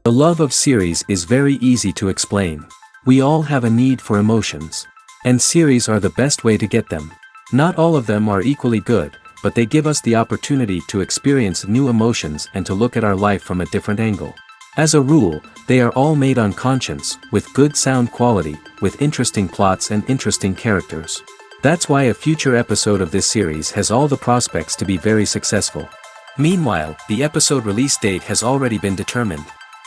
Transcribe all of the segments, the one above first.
The love of series is very easy to explain. We all have a need for emotions. And series are the best way to get them. Not all of them are equally good, but they give us the opportunity to experience new emotions and to look at our life from a different angle. As a rule, they are all made on conscience, with good sound quality, with interesting plots and interesting characters. That's why a future episode of this series has all the prospects to be very successful. Meanwhile, the episode release date has already been determined.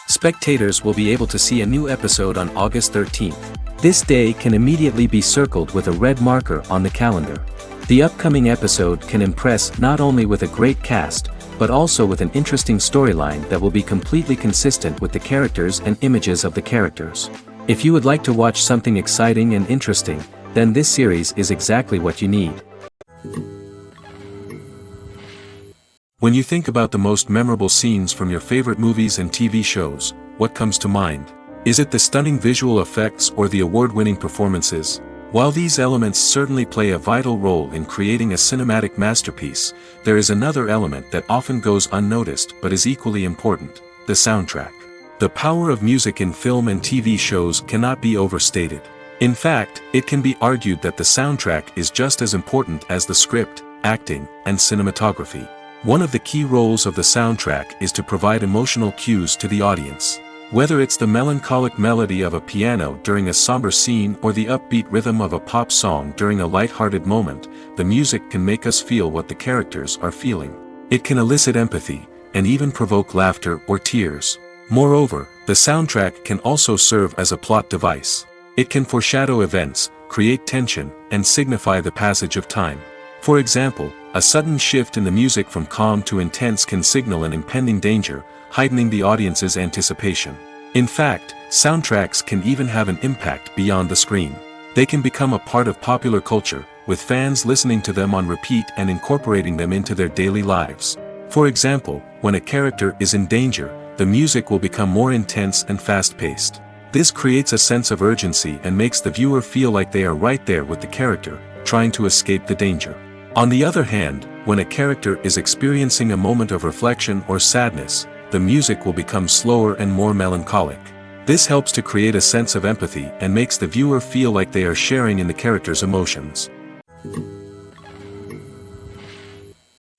Spectators will be able to see a new episode on August 13th. This day can immediately be circled with a red marker on the calendar. The upcoming episode can impress not only with a great cast, but also with an interesting storyline that will be completely consistent with the characters and images of the characters. If you would like to watch something exciting and interesting, then this series is exactly what you need. When you think about the most memorable scenes from your favorite movies and TV shows, what comes to mind? Is it the stunning visual effects or the award-winning performances? While these elements certainly play a vital role in creating a cinematic masterpiece, there is another element that often goes unnoticed but is equally important: the soundtrack. The power of music in film and TV shows cannot be overstated. In fact, it can be argued that the soundtrack is just as important as the script, acting, and cinematography. One of the key roles of the soundtrack is to provide emotional cues to the audience. Whether it's the melancholic melody of a piano during a somber scene or the upbeat rhythm of a pop song during a light-hearted moment, the music can make us feel what the characters are feeling. It can elicit empathy, and even provoke laughter or tears. Moreover, the soundtrack can also serve as a plot device. It can foreshadow events, create tension, and signify the passage of time. For example, a sudden shift in the music from calm to intense can signal an impending danger, heightening the audience's anticipation. In fact, soundtracks can even have an impact beyond the screen. They can become a part of popular culture, with fans listening to them on repeat and incorporating them into their daily lives. For example, when a character is in danger, the music will become more intense and fast-paced. This creates a sense of urgency and makes the viewer feel like they are right there with the character, trying to escape the danger. On the other hand, when a character is experiencing a moment of reflection or sadness, the music will become slower and more melancholic. This helps to create a sense of empathy and makes the viewer feel like they are sharing in the character's emotions.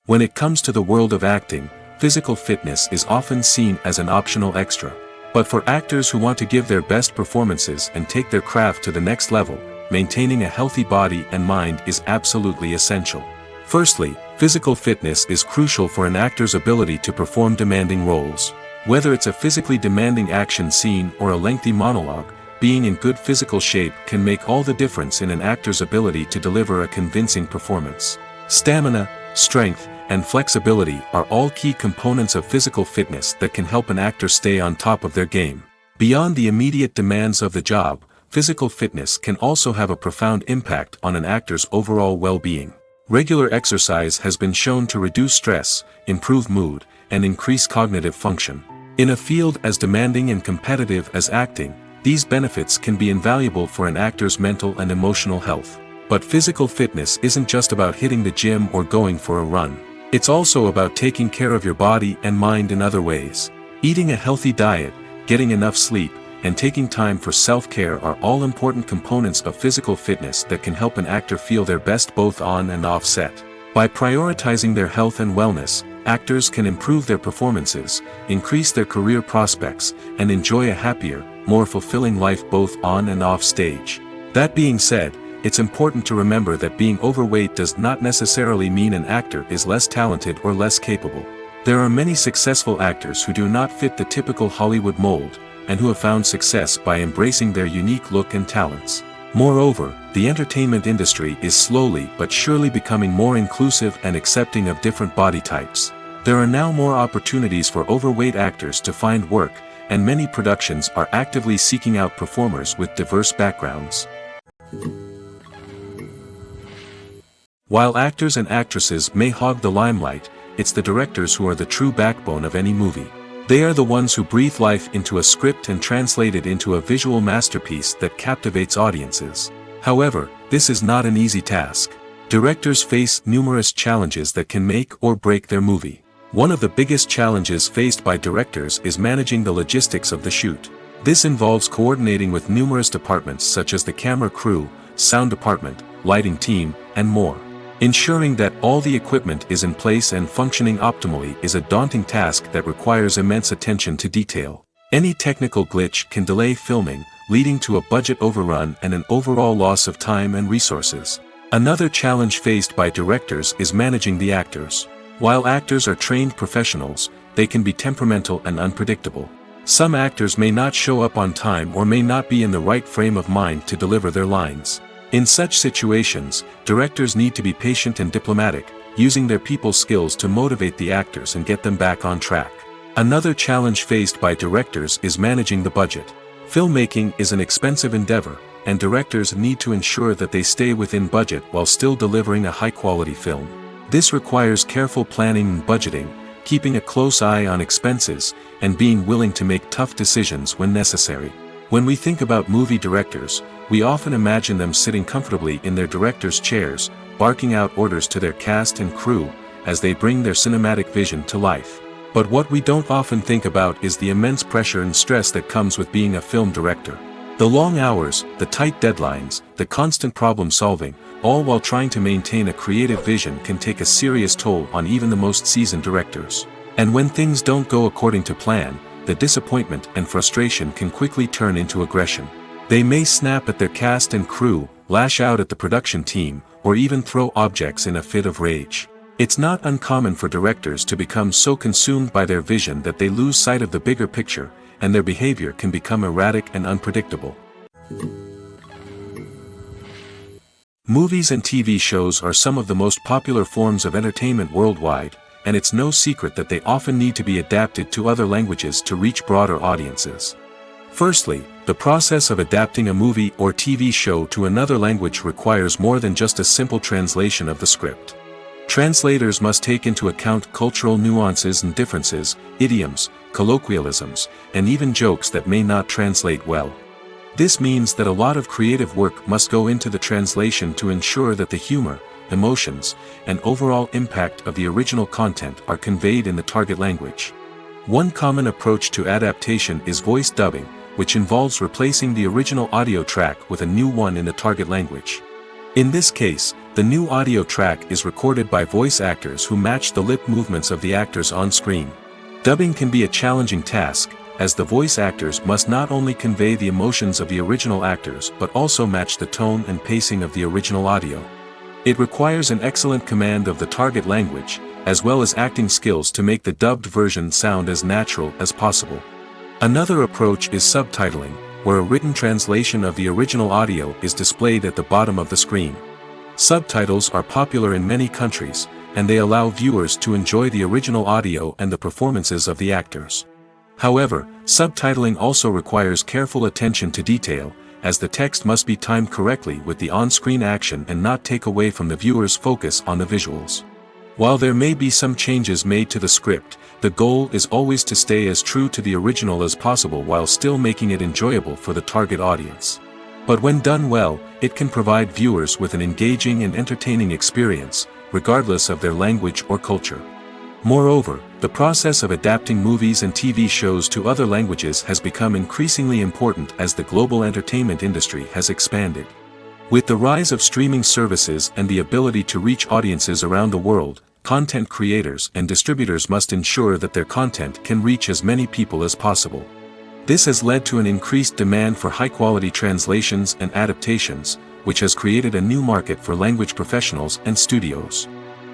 When it comes to the world of acting, physical fitness is often seen as an optional extra. But for actors who want to give their best performances and take their craft to the next level, maintaining a healthy body and mind is absolutely essential. Firstly, physical fitness is crucial for an actor's ability to perform demanding roles. Whether it's a physically demanding action scene or a lengthy monologue, being in good physical shape can make all the difference in an actor's ability to deliver a convincing performance. Stamina, strength, and flexibility are all key components of physical fitness that can help an actor stay on top of their game. Beyond the immediate demands of the job, physical fitness can also have a profound impact on an actor's overall well-being. Regular exercise has been shown to reduce stress, improve mood, and increase cognitive function. In a field as demanding and competitive as acting, these benefits can be invaluable for an actor's mental and emotional health. But physical fitness isn't just about hitting the gym or going for a run. It's also about taking care of your body and mind in other ways. Eating a healthy diet, getting enough sleep, and taking time for self-care are all important components of physical fitness that can help an actor feel their best both on and off set. By prioritizing their health and wellness, actors can improve their performances, increase their career prospects, and enjoy a happier, more fulfilling life both on and off stage. That being said, it's important to remember that being overweight does not necessarily mean an actor is less talented or less capable. There are many successful actors who do not fit the typical Hollywood mold, and who have found success by embracing their unique look and talents. Moreover, the entertainment industry is slowly but surely becoming more inclusive and accepting of different body types. There are now more opportunities for overweight actors to find work, and many productions are actively seeking out performers with diverse backgrounds. While actors and actresses may hog the limelight, it's the directors who are the true backbone of any movie. They are the ones who breathe life into a script and translate it into a visual masterpiece that captivates audiences. However, this is not an easy task. Directors face numerous challenges that can make or break their movie. One of the biggest challenges faced by directors is managing the logistics of the shoot. This involves coordinating with numerous departments such as the camera crew, sound department, lighting team, and more. Ensuring that all the equipment is in place and functioning optimally is a daunting task that requires immense attention to detail. Any technical glitch can delay filming, leading to a budget overrun and an overall loss of time and resources. Another challenge faced by directors is managing the actors. While actors are trained professionals, they can be temperamental and unpredictable. Some actors may not show up on time or may not be in the right frame of mind to deliver their lines. In such situations, directors need to be patient and diplomatic, using their people skills to motivate the actors and get them back on track. Another challenge faced by directors is managing the budget. Filmmaking is an expensive endeavor, and directors need to ensure that they stay within budget while still delivering a high-quality film. This requires careful planning and budgeting, keeping a close eye on expenses, and being willing to make tough decisions when necessary. When we think about movie directors, we often imagine them sitting comfortably in their director's chairs, barking out orders to their cast and crew, as they bring their cinematic vision to life. But what we don't often think about is the immense pressure and stress that comes with being a film director. The long hours, the tight deadlines, the constant problem solving, all while trying to maintain a creative vision can take a serious toll on even the most seasoned directors. And when things don't go according to plan, the disappointment and frustration can quickly turn into aggression. They may snap at their cast and crew, lash out at the production team, or even throw objects in a fit of rage. It's not uncommon for directors to become so consumed by their vision that they lose sight of the bigger picture, and their behavior can become erratic and unpredictable. Movies and TV shows are some of the most popular forms of entertainment worldwide, and it's no secret that they often need to be adapted to other languages to reach broader audiences. Firstly, the process of adapting a movie or TV show to another language requires more than just a simple translation of the script. Translators must take into account cultural nuances and differences, idioms, colloquialisms, and even jokes that may not translate well. This means that a lot of creative work must go into the translation to ensure that the humor, emotions, and overall impact of the original content are conveyed in the target language. One common approach to adaptation is voice dubbing, which involves replacing the original audio track with a new one in the target language. In this case, the new audio track is recorded by voice actors who match the lip movements of the actors on screen. Dubbing can be a challenging task, as the voice actors must not only convey the emotions of the original actors but also match the tone and pacing of the original audio. It requires an excellent command of the target language, as well as acting skills to make the dubbed version sound as natural as possible. Another approach is subtitling, where a written translation of the original audio is displayed at the bottom of the screen. Subtitles are popular in many countries, and they allow viewers to enjoy the original audio and the performances of the actors. However, subtitling also requires careful attention to detail, as the text must be timed correctly with the on-screen action and not take away from the viewer's focus on the visuals. While there may be some changes made to the script, the goal is always to stay as true to the original as possible while still making it enjoyable for the target audience. But when done well, it can provide viewers with an engaging and entertaining experience, regardless of their language or culture. Moreover, the process of adapting movies and TV shows to other languages has become increasingly important as the global entertainment industry has expanded. With the rise of streaming services and the ability to reach audiences around the world, content creators and distributors must ensure that their content can reach as many people as possible. This has led to an increased demand for high-quality translations and adaptations, which has created a new market for language professionals and studios.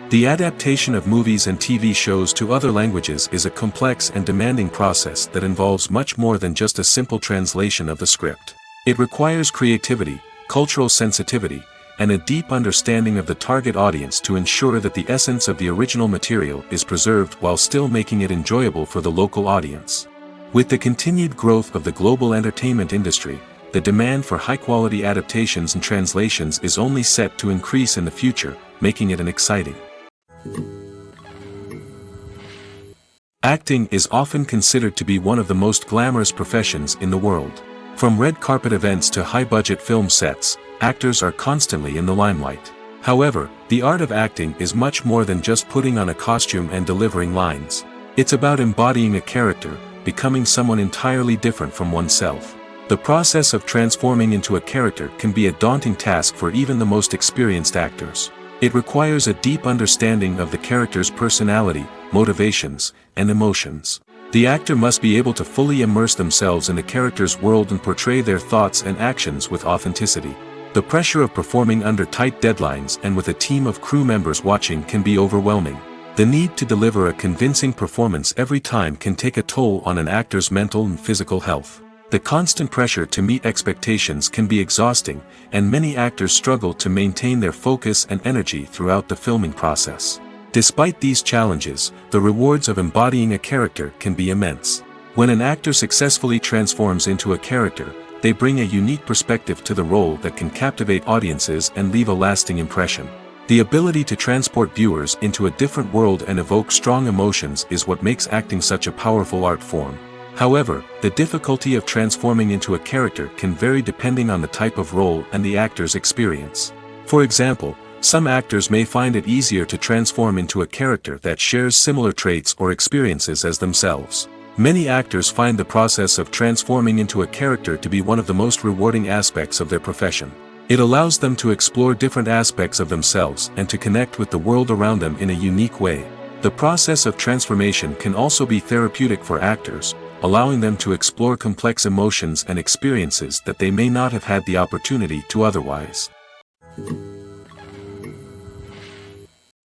The adaptation of movies and TV shows to other languages is a complex and demanding process that involves much more than just a simple translation of the script. It requires creativity, cultural sensitivity, and a deep understanding of the target audience to ensure that the essence of the original material is preserved while still making it enjoyable for the local audience. With the continued growth of the global entertainment industry, the demand for high-quality adaptations and translations is only set to increase in the future, making it an exciting. Acting is often considered to be one of the most glamorous professions in the world. From red carpet events to high-budget film sets, actors are constantly in the limelight. However, the art of acting is much more than just putting on a costume and delivering lines. It's about embodying a character, becoming someone entirely different from oneself. The process of transforming into a character can be a daunting task for even the most experienced actors. It requires a deep understanding of the character's personality, motivations, and emotions. The actor must be able to fully immerse themselves in the character's world and portray their thoughts and actions with authenticity. The pressure of performing under tight deadlines and with a team of crew members watching can be overwhelming. The need to deliver a convincing performance every time can take a toll on an actor's mental and physical health. The constant pressure to meet expectations can be exhausting, and many actors struggle to maintain their focus and energy throughout the filming process. Despite these challenges, the rewards of embodying a character can be immense. When an actor successfully transforms into a character, they bring a unique perspective to the role that can captivate audiences and leave a lasting impression. The ability to transport viewers into a different world and evoke strong emotions is what makes acting such a powerful art form. However, the difficulty of transforming into a character can vary depending on the type of role and the actor's experience. For example, some actors may find it easier to transform into a character that shares similar traits or experiences as themselves. Many actors find the process of transforming into a character to be one of the most rewarding aspects of their profession. It allows them to explore different aspects of themselves and to connect with the world around them in a unique way. The process of transformation can also be therapeutic for actors, allowing them to explore complex emotions and experiences that they may not have had the opportunity to otherwise.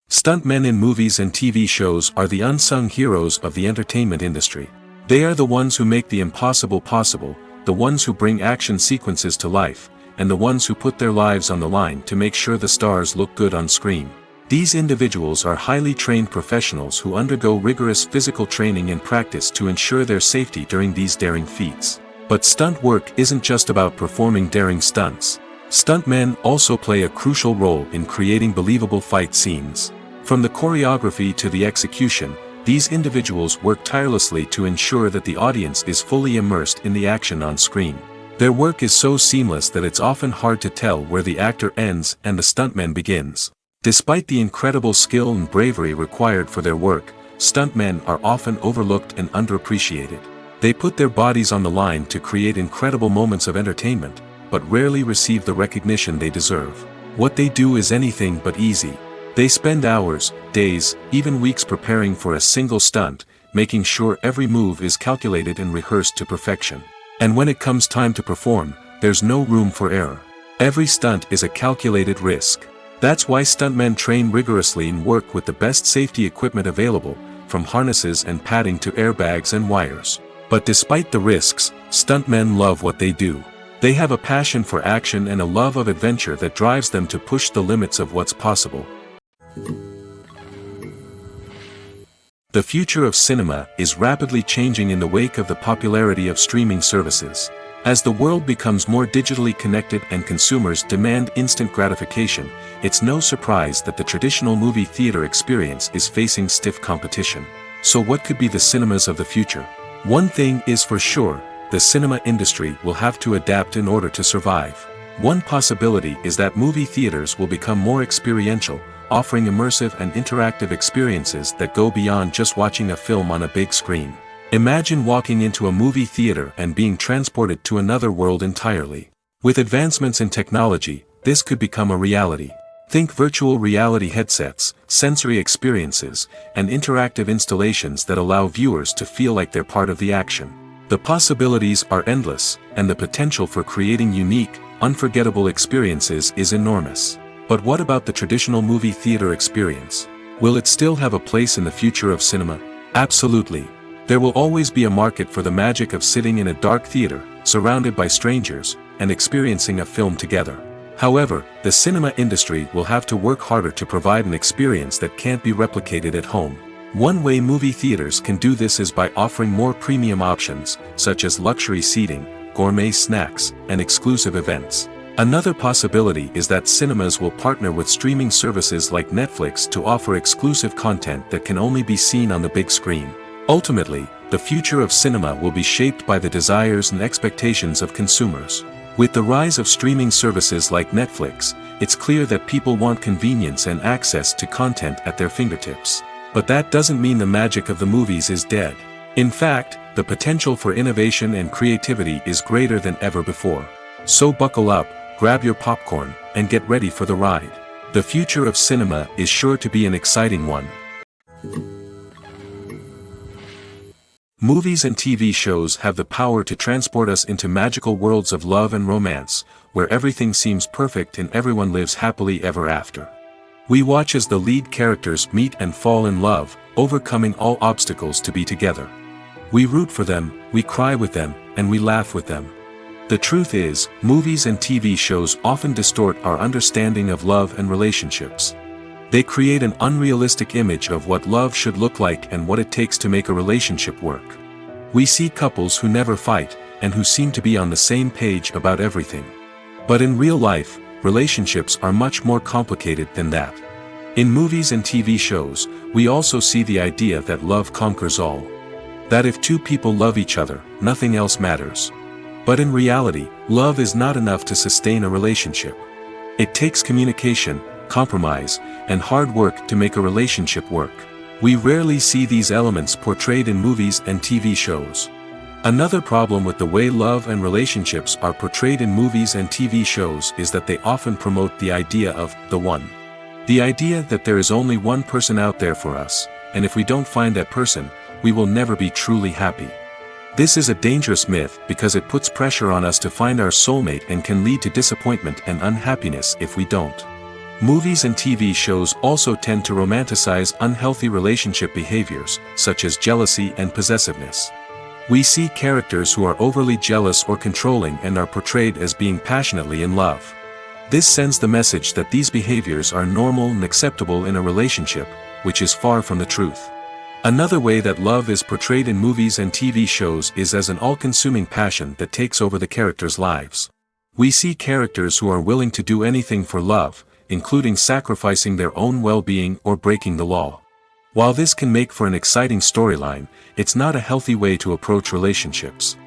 Stuntmen in movies and TV shows are the unsung heroes of the entertainment industry. They are the ones who make the impossible possible, the ones who bring action sequences to life, and the ones who put their lives on the line to make sure the stars look good on screen. These individuals are highly trained professionals who undergo rigorous physical training and practice to ensure their safety during these daring feats. But stunt work isn't just about performing daring stunts. Stuntmen also play a crucial role in creating believable fight scenes. From the choreography to the execution, these individuals work tirelessly to ensure that the audience is fully immersed in the action on screen. Their work is so seamless that it's often hard to tell where the actor ends and the stuntman begins. Despite the incredible skill and bravery required for their work, stuntmen are often overlooked and underappreciated. They put their bodies on the line to create incredible moments of entertainment, but rarely receive the recognition they deserve. What they do is anything but easy. They spend hours, days, even weeks preparing for a single stunt, making sure every move is calculated and rehearsed to perfection. And when it comes time to perform, there's no room for error. Every stunt is a calculated risk. That's why stuntmen train rigorously and work with the best safety equipment available, from harnesses and padding to airbags and wires. But despite the risks, stuntmen love what they do. They have a passion for action and a love of adventure that drives them to push the limits of what's possible. The future of cinema is rapidly changing in the wake of the popularity of streaming services. As the world becomes more digitally connected and consumers demand instant gratification, it's no surprise that the traditional movie theater experience is facing stiff competition. So what could be the cinemas of the future? One thing is for sure, the cinema industry will have to adapt in order to survive. One possibility is that movie theaters will become more experiential, offering immersive and interactive experiences that go beyond just watching a film on a big screen. Imagine walking into a movie theater and being transported to another world entirely. With advancements in technology, this could become a reality. Think virtual reality headsets, sensory experiences, and interactive installations that allow viewers to feel like they're part of the action. The possibilities are endless, and the potential for creating unique, unforgettable experiences is enormous. But what about the traditional movie theater experience? Will it still have a place in the future of cinema? Absolutely. There will always be a market for the magic of sitting in a dark theater, surrounded by strangers, and experiencing a film together. However, the cinema industry will have to work harder to provide an experience that can't be replicated at home. One way movie theaters can do this is by offering more premium options, such as luxury seating, gourmet snacks, and exclusive events. Another possibility is that cinemas will partner with streaming services like Netflix to offer exclusive content that can only be seen on the big screen. Ultimately, the future of cinema will be shaped by the desires and expectations of consumers. With the rise of streaming services like Netflix, it's clear that people want convenience and access to content at their fingertips. But that doesn't mean the magic of the movies is dead. In fact, the potential for innovation and creativity is greater than ever before. So buckle up, grab your popcorn, and get ready for the ride. The future of cinema is sure to be an exciting one. Movies and TV shows have the power to transport us into magical worlds of love and romance, where everything seems perfect and everyone lives happily ever after. We watch as the lead characters meet and fall in love, overcoming all obstacles to be together. We root for them, we cry with them, and we laugh with them. The truth is, movies and TV shows often distort our understanding of love and relationships. They create an unrealistic image of what love should look like and what it takes to make a relationship work. We see couples who never fight, and who seem to be on the same page about everything. But in real life, relationships are much more complicated than that. In movies and TV shows, we also see the idea that love conquers all. That if two people love each other, nothing else matters. But in reality, love is not enough to sustain a relationship. It takes communication, compromise, and hard work to make a relationship work. We rarely see these elements portrayed in movies and TV shows. Another problem with the way love and relationships are portrayed in movies and TV shows is that they often promote the idea of the one. The idea that there is only one person out there for us, and if we don't find that person, we will never be truly happy. This is a dangerous myth because it puts pressure on us to find our soulmate and can lead to disappointment and unhappiness if we don't. Movies and TV shows also tend to romanticize unhealthy relationship behaviors, such as jealousy and possessiveness. We see characters who are overly jealous or controlling and are portrayed as being passionately in love. This sends the message that these behaviors are normal and acceptable in a relationship, which is far from the truth. Another way that love is portrayed in movies and TV shows is as an all-consuming passion that takes over the characters' lives. We see characters who are willing to do anything for love, including sacrificing their own well-being or breaking the law. While this can make for an exciting storyline, it's not a healthy way to approach relationships.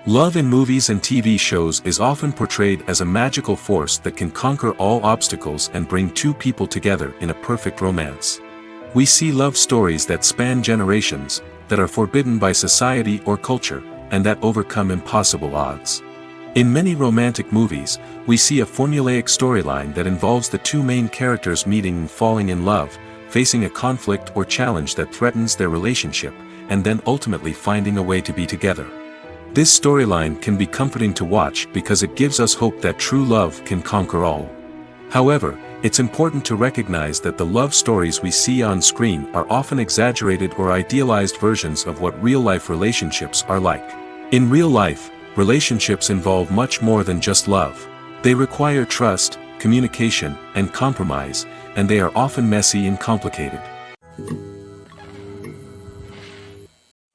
Love in movies and TV shows is often portrayed as a magical force that can conquer all obstacles and bring two people together in a perfect romance. We see love stories that span generations, that are forbidden by society or culture, and that overcome impossible odds. In many romantic movies, we see a formulaic storyline that involves the two main characters meeting and falling in love, facing a conflict or challenge that threatens their relationship, and then ultimately finding a way to be together. This storyline can be comforting to watch because it gives us hope that true love can conquer all. However, it's important to recognize that the love stories we see on screen are often exaggerated or idealized versions of what real-life relationships are like. In real life, relationships involve much more than just love. They require trust, communication, and compromise, and they are often messy and complicated.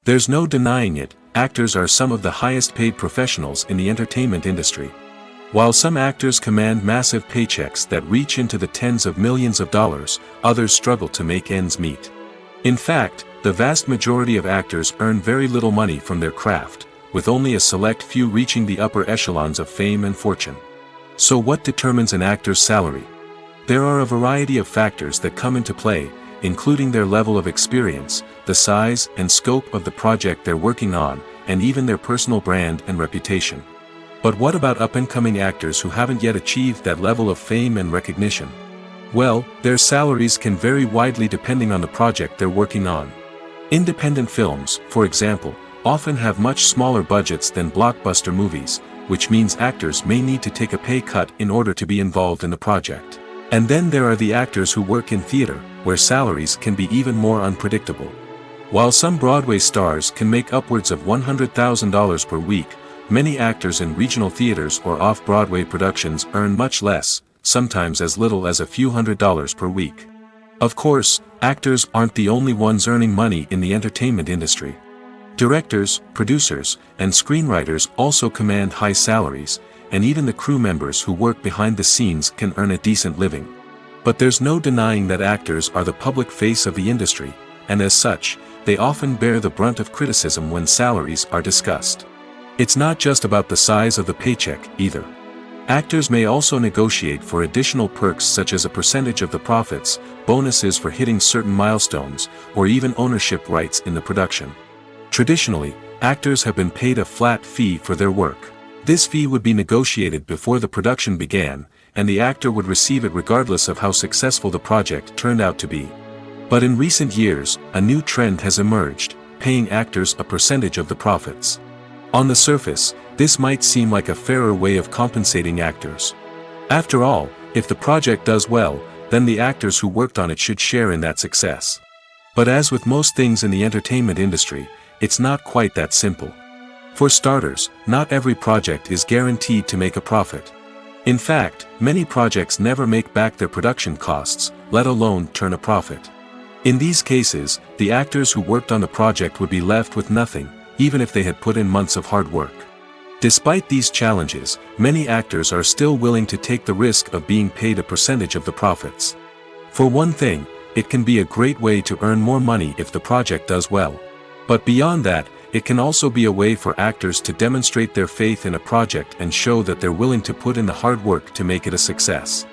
There's no denying it, actors are some of the highest paid professionals in the entertainment industry. While some actors command massive paychecks that reach into the tens of millions of dollars, others struggle to make ends meet. In fact, the vast majority of actors earn very little money from their craft, with only a select few reaching the upper echelons of fame and fortune. So what determines an actor's salary? There are a variety of factors that come into play, including their level of experience, the size and scope of the project they're working on, and even their personal brand and reputation. But what about up-and-coming actors who haven't yet achieved that level of fame and recognition? Well, their salaries can vary widely depending on the project they're working on. Independent films, for example, often have much smaller budgets than blockbuster movies, which means actors may need to take a pay cut in order to be involved in the project. And then there are the actors who work in theater, where salaries can be even more unpredictable. While some Broadway stars can make upwards of $100,000 per week, many actors in regional theaters or off-Broadway productions earn much less, sometimes as little as a few $100s per week. Of course, actors aren't the only ones earning money in the entertainment industry. Directors, producers, and screenwriters also command high salaries, and even the crew members who work behind the scenes can earn a decent living. But there's no denying that actors are the public face of the industry, and as such, they often bear the brunt of criticism when salaries are discussed. It's not just about the size of the paycheck, either. Actors may also negotiate for additional perks such as a percentage of the profits, bonuses for hitting certain milestones, or even ownership rights in the production. Traditionally, actors have been paid a flat fee for their work. This fee would be negotiated before the production began, and the actor would receive it regardless of how successful the project turned out to be. But in recent years, a new trend has emerged, paying actors a percentage of the profits. On the surface, this might seem like a fairer way of compensating actors. After all, if the project does well, then the actors who worked on it should share in that success. But as with most things in the entertainment industry, it's not quite that simple. For starters, not every project is guaranteed to make a profit. In fact, many projects never make back their production costs, let alone turn a profit. In these cases, the actors who worked on the project would be left with nothing, even if they had put in months of hard work. Despite these challenges, many actors are still willing to take the risk of being paid a percentage of the profits. For one thing, it can be a great way to earn more money if the project does well. But beyond that, it can also be a way for actors to demonstrate their faith in a project and show that they're willing to put in the hard work to make it a success.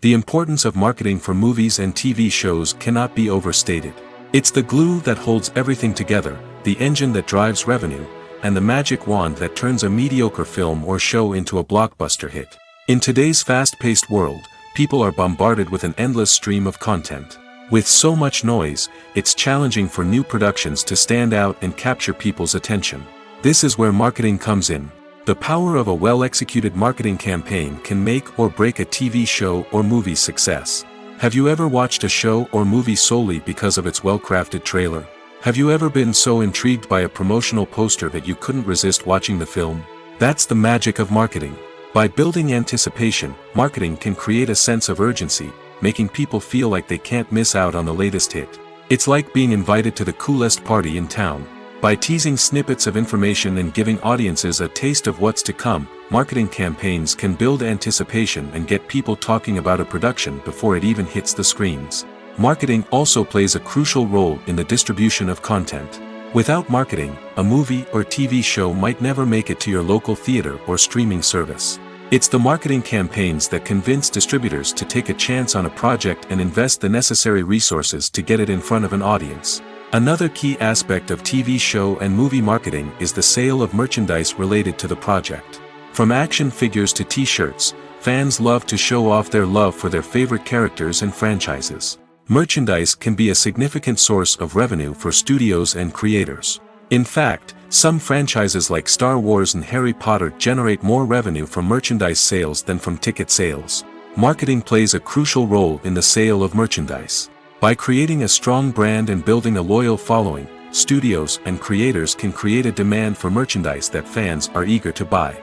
The importance of marketing for movies and TV shows cannot be overstated. It's the glue that holds everything together, the engine that drives revenue, and the magic wand that turns a mediocre film or show into a blockbuster hit. In today's fast-paced world, people are bombarded with an endless stream of content. With so much noise, it's challenging for new productions to stand out and capture people's attention. This is where marketing comes in. The power of a well-executed marketing campaign can make or break a TV show or movie's success. Have you ever watched a show or movie solely because of its well-crafted trailer? Have you ever been so intrigued by a promotional poster that you couldn't resist watching the film? That's the magic of marketing. By building anticipation, marketing can create a sense of urgency, making people feel like they can't miss out on the latest hit. It's like being invited to the coolest party in town. By teasing snippets of information and giving audiences a taste of what's to come, marketing campaigns can build anticipation and get people talking about a production before it even hits the screens. Marketing also plays a crucial role in the distribution of content. Without marketing, a movie or TV show might never make it to your local theater or streaming service. It's the marketing campaigns that convince distributors to take a chance on a project and invest the necessary resources to get it in front of an audience. Another key aspect of TV show and movie marketing is the sale of merchandise related to the project. From action figures to t-shirts, fans love to show off their love for their favorite characters and franchises. Merchandise can be a significant source of revenue for studios and creators. In fact, some franchises like Star Wars and Harry Potter generate more revenue from merchandise sales than from ticket sales. Marketing plays a crucial role in the sale of merchandise. By creating a strong brand and building a loyal following, studios and creators can create a demand for merchandise that fans are eager to buy.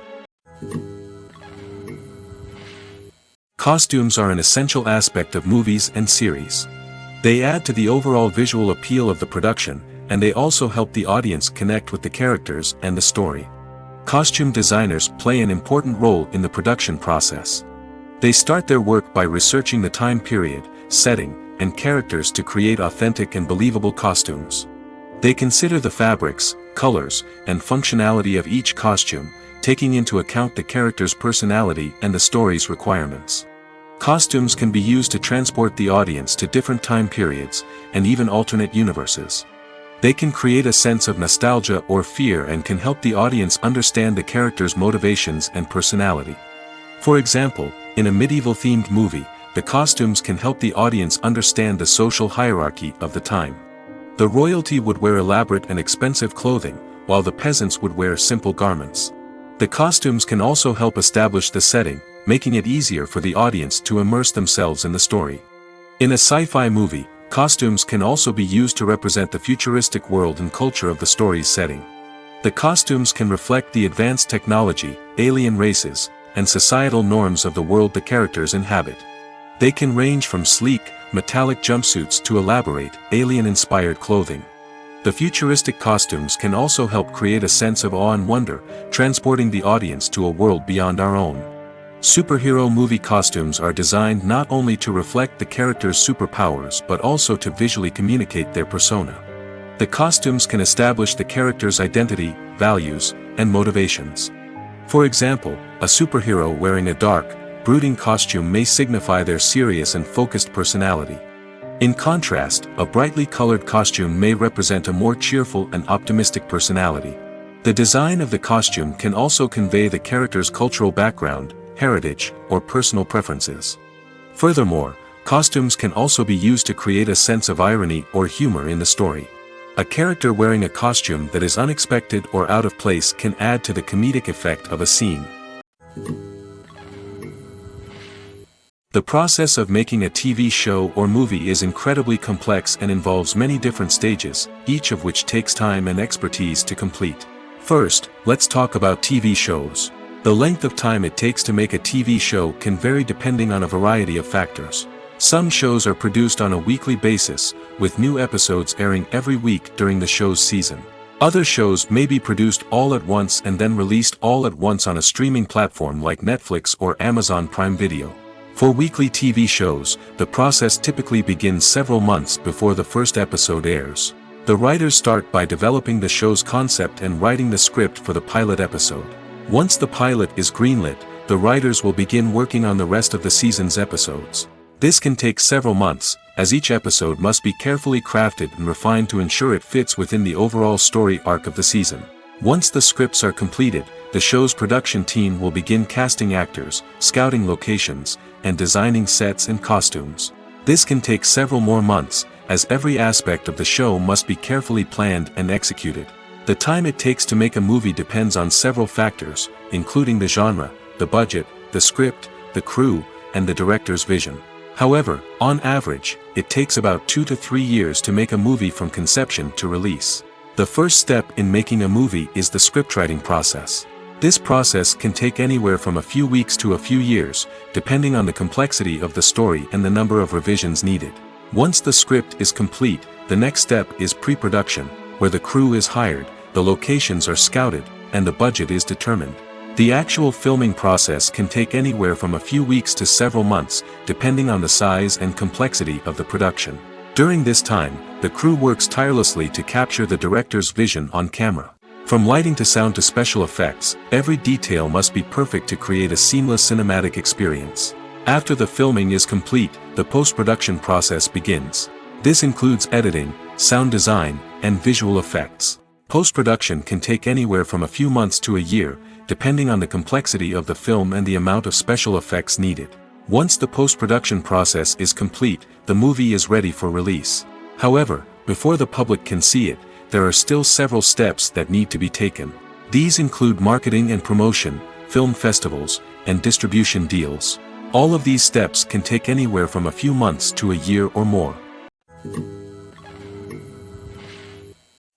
Costumes are an essential aspect of movies and series. They add to the overall visual appeal of the production, and they also help the audience connect with the characters and the story. Costume designers play an important role in the production process. They start their work by researching the time period, setting, and characters to create authentic and believable costumes. They consider the fabrics, colors, and functionality of each costume, taking into account the character's personality and the story's requirements. Costumes can be used to transport the audience to different time periods, and even alternate universes. They can create a sense of nostalgia or fear and can help the audience understand the character's motivations and personality. For example, in a medieval-themed movie, the costumes can help the audience understand the social hierarchy of the time. The royalty would wear elaborate and expensive clothing, while the peasants would wear simple garments. The costumes can also help establish the setting, making it easier for the audience to immerse themselves in the story. In a sci-fi movie, costumes can also be used to represent the futuristic world and culture of the story's setting. The costumes can reflect the advanced technology, alien races, and societal norms of the world the characters inhabit. They can range from sleek, metallic jumpsuits to elaborate, alien-inspired clothing. The futuristic costumes can also help create a sense of awe and wonder, transporting the audience to a world beyond our own. Superhero movie costumes are designed not only to reflect the character's superpowers but also to visually communicate their persona. The costumes can establish the character's identity, values, and motivations. For example, a superhero wearing a dark, brooding costume may signify their serious and focused personality. In contrast, a brightly colored costume may represent a more cheerful and optimistic personality. The design of the costume can also convey the character's cultural background, heritage, or personal preferences. Furthermore, costumes can also be used to create a sense of irony or humor in the story. A character wearing a costume that is unexpected or out of place can add to the comedic effect of a scene. The process of making a TV show or movie is incredibly complex and involves many different stages, each of which takes time and expertise to complete. First, let's talk about TV shows. The length of time it takes to make a TV show can vary depending on a variety of factors. Some shows are produced on a weekly basis, with new episodes airing every week during the show's season. Other shows may be produced all at once and then released all at once on a streaming platform like Netflix or Amazon Prime Video. For weekly TV shows, the process typically begins several months before the first episode airs. The writers start by developing the show's concept and writing the script for the pilot episode. Once the pilot is greenlit, the writers will begin working on the rest of the season's episodes. This can take several months, as each episode must be carefully crafted and refined to ensure it fits within the overall story arc of the season. Once the scripts are completed, the show's production team will begin casting actors, scouting locations, and designing sets and costumes. This can take several more months, as every aspect of the show must be carefully planned and executed. The time it takes to make a movie depends on several factors, including the genre, the budget, the script, the crew, and the director's vision. However, on average, it takes about 2 to 3 years to make a movie from conception to release. The first step in making a movie is the scriptwriting process. This process can take anywhere from a few weeks to a few years, depending on the complexity of the story and the number of revisions needed. Once the script is complete, the next step is pre-production, where the crew is hired, the locations are scouted, and the budget is determined. The actual filming process can take anywhere from a few weeks to several months, depending on the size and complexity of the production. During this time, the crew works tirelessly to capture the director's vision on camera. From lighting to sound to special effects, every detail must be perfect to create a seamless cinematic experience. After the filming is complete, the post-production process begins. This includes editing, sound design, and visual effects. Post-production can take anywhere from a few months to a year, depending on the complexity of the film and the amount of special effects needed. Once the post-production process is complete, the movie is ready for release. However, before the public can see it, there are still several steps that need to be taken. These include marketing and promotion, film festivals, and distribution deals. All of these steps can take anywhere from a few months to a year or more.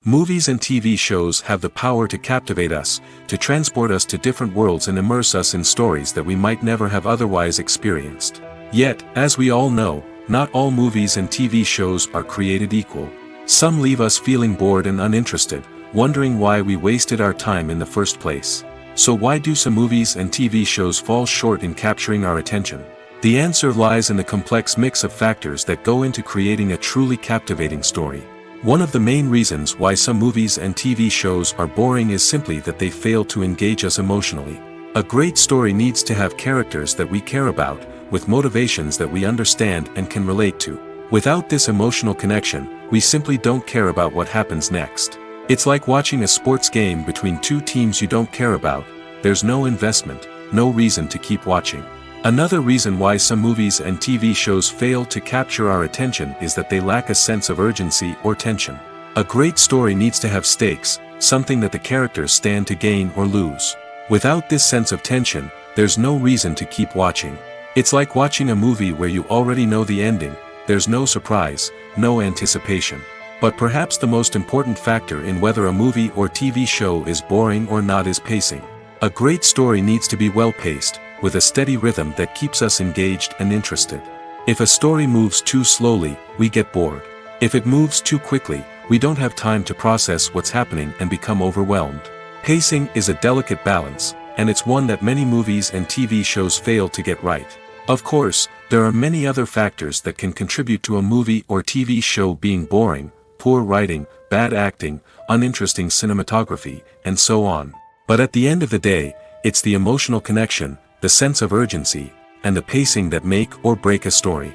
Movies and TV shows have the power to captivate us, to transport us to different worlds and immerse us in stories that we might never have otherwise experienced. Yet, as we all know, not all movies and TV shows are created equal. Some leave us feeling bored and uninterested, wondering why we wasted our time in the first place. So why do some movies and TV shows fall short in capturing our attention? The answer lies in the complex mix of factors that go into creating a truly captivating story. One of the main reasons why some movies and TV shows are boring is simply that they fail to engage us emotionally. A great story needs to have characters that we care about, with motivations that we understand and can relate to. Without this emotional connection, we simply don't care about what happens next. It's like watching a sports game between two teams you don't care about. There's no investment, no reason to keep watching. Another reason why some movies and TV shows fail to capture our attention is that they lack a sense of urgency or tension. A great story needs to have stakes, something that the characters stand to gain or lose. Without this sense of tension, there's no reason to keep watching. It's like watching a movie where you already know the ending. There's no surprise, no anticipation. But perhaps the most important factor in whether a movie or TV show is boring or not is pacing. A great story needs to be well-paced, with a steady rhythm that keeps us engaged and interested. If a story moves too slowly, we get bored. If it moves too quickly, we don't have time to process what's happening and become overwhelmed. Pacing is a delicate balance, and it's one that many movies and TV shows fail to get right. Of course, there are many other factors that can contribute to a movie or TV show being boring: poor writing, bad acting, uninteresting cinematography, and so on. But at the end of the day, it's the emotional connection, the sense of urgency, and the pacing that make or break a story.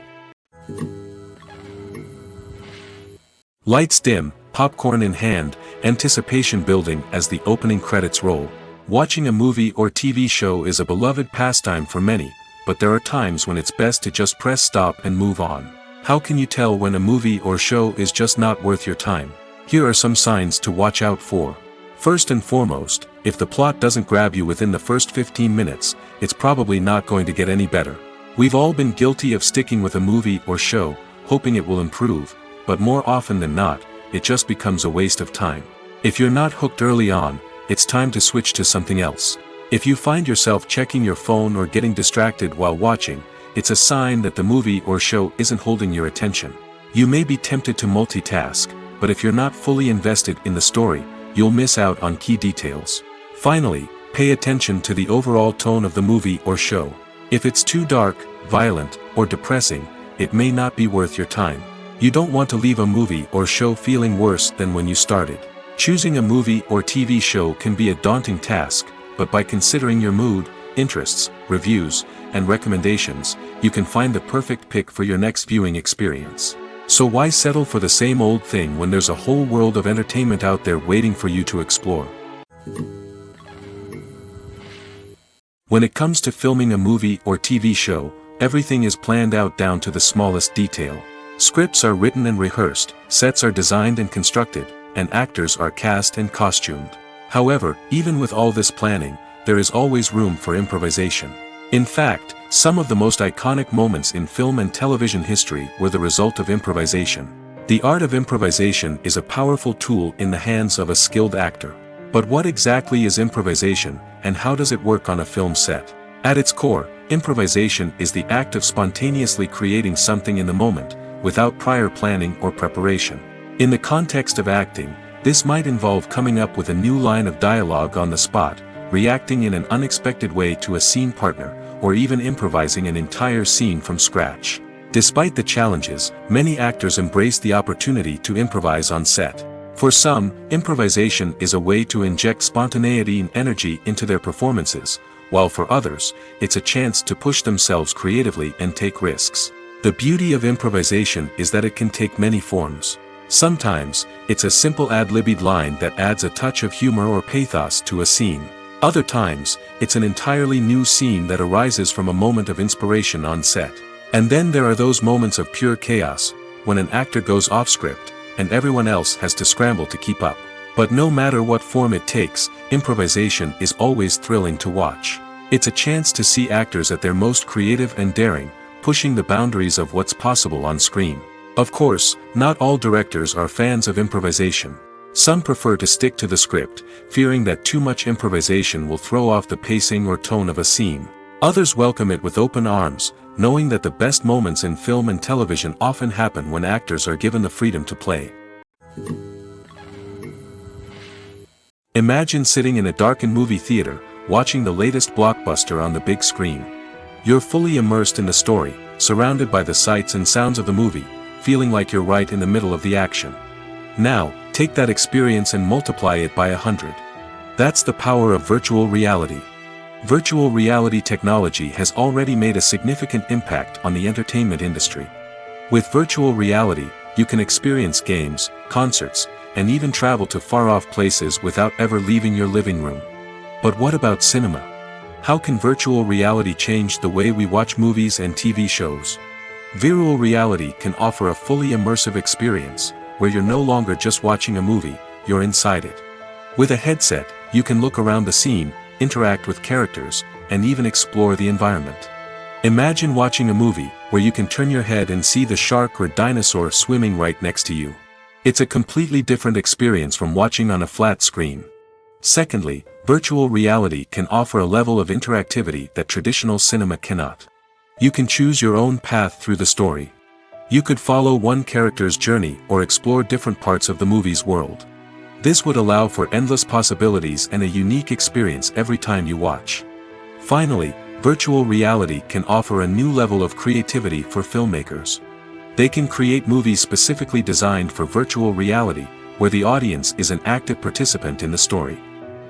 Lights dim, popcorn in hand, anticipation building as the opening credits roll. Watching a movie or TV show is a beloved pastime for many, but there are times when it's best to just press stop and move on. How can you tell when a movie or show is just not worth your time? Here are some signs to watch out for. First and foremost, if the plot doesn't grab you within the first 15 minutes, it's probably not going to get any better. We've all been guilty of sticking with a movie or show, hoping it will improve, but more often than not, it just becomes a waste of time. If you're not hooked early on, it's time to switch to something else. If you find yourself checking your phone or getting distracted while watching, it's a sign that the movie or show isn't holding your attention. You may be tempted to multitask, but if you're not fully invested in the story, you'll miss out on key details. Finally, pay attention to the overall tone of the movie or show. If it's too dark, violent, or depressing, it may not be worth your time. You don't want to leave a movie or show feeling worse than when you started. Choosing a movie or TV show can be a daunting task, but by considering your mood, interests, reviews, and recommendations, you can find the perfect pick for your next viewing experience. So why settle for the same old thing when there's a whole world of entertainment out there waiting for you to explore? When it comes to filming a movie or TV show, everything is planned out down to the smallest detail. Scripts are written and rehearsed, sets are designed and constructed, and actors are cast and costumed. However, even with all this planning, there is always room for improvisation. In fact, some of the most iconic moments in film and television history were the result of improvisation. The art of improvisation is a powerful tool in the hands of a skilled actor. But what exactly is improvisation, and how does it work on a film set? At its core, improvisation is the act of spontaneously creating something in the moment, without prior planning or preparation. In the context of acting, this might involve coming up with a new line of dialogue on the spot, reacting in an unexpected way to a scene partner, or even improvising an entire scene from scratch. Despite the challenges, many actors embrace the opportunity to improvise on set. For some, improvisation is a way to inject spontaneity and energy into their performances, while for others, it's a chance to push themselves creatively and take risks. The beauty of improvisation is that it can take many forms. Sometimes, it's a simple ad-libbed line that adds a touch of humor or pathos to a scene. Other times, it's an entirely new scene that arises from a moment of inspiration on set. And then there are those moments of pure chaos, when an actor goes off script, and everyone else has to scramble to keep up. But no matter what form it takes, improvisation is always thrilling to watch. It's a chance to see actors at their most creative and daring, pushing the boundaries of what's possible on screen. Of course, not all directors are fans of improvisation. Some prefer to stick to the script, fearing that too much improvisation will throw off the pacing or tone of a scene. Others welcome it with open arms, knowing that the best moments in film and television often happen when actors are given the freedom to play. Imagine sitting in a darkened movie theater, watching the latest blockbuster on the big screen. You're fully immersed in the story, surrounded by the sights and sounds of the movie, feeling like you're right in the middle of the action. Now, take that experience and multiply it by 100. That's the power of virtual reality. Virtual reality technology has already made a significant impact on the entertainment industry. With virtual reality, you can experience games, concerts, and even travel to far-off places without ever leaving your living room. But what about cinema? How can virtual reality change the way we watch movies and TV shows? Virtual reality can offer a fully immersive experience, where you're no longer just watching a movie, you're inside it. With a headset, you can look around the scene, interact with characters, and even explore the environment. Imagine watching a movie, where you can turn your head and see the shark or dinosaur swimming right next to you. It's a completely different experience from watching on a flat screen. Secondly, virtual reality can offer a level of interactivity that traditional cinema cannot. You can choose your own path through the story. You could follow one character's journey or explore different parts of the movie's world. This would allow for endless possibilities and a unique experience every time you watch. Finally, virtual reality can offer a new level of creativity for filmmakers. They can create movies specifically designed for virtual reality, where the audience is an active participant in the story.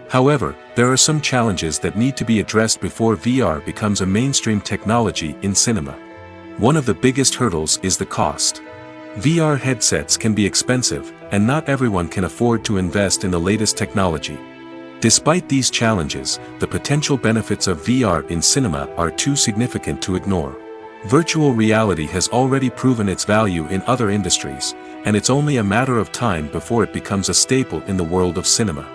However, there are some challenges that need to be addressed before VR becomes a mainstream technology in cinema. One of the biggest hurdles is the cost. VR headsets can be expensive, and not everyone can afford to invest in the latest technology. Despite these challenges, the potential benefits of VR in cinema are too significant to ignore. Virtual reality has already proven its value in other industries, and it's only a matter of time before it becomes a staple in the world of cinema.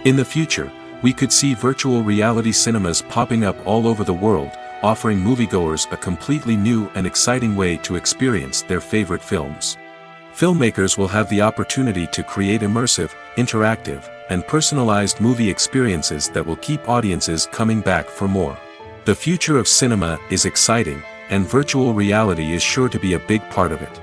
In the future, we could see virtual reality cinemas popping up all over the world, offering moviegoers a completely new and exciting way to experience their favorite films. Filmmakers will have the opportunity to create immersive, interactive, and personalized movie experiences that will keep audiences coming back for more. The future of cinema is exciting, and virtual reality is sure to be a big part of it.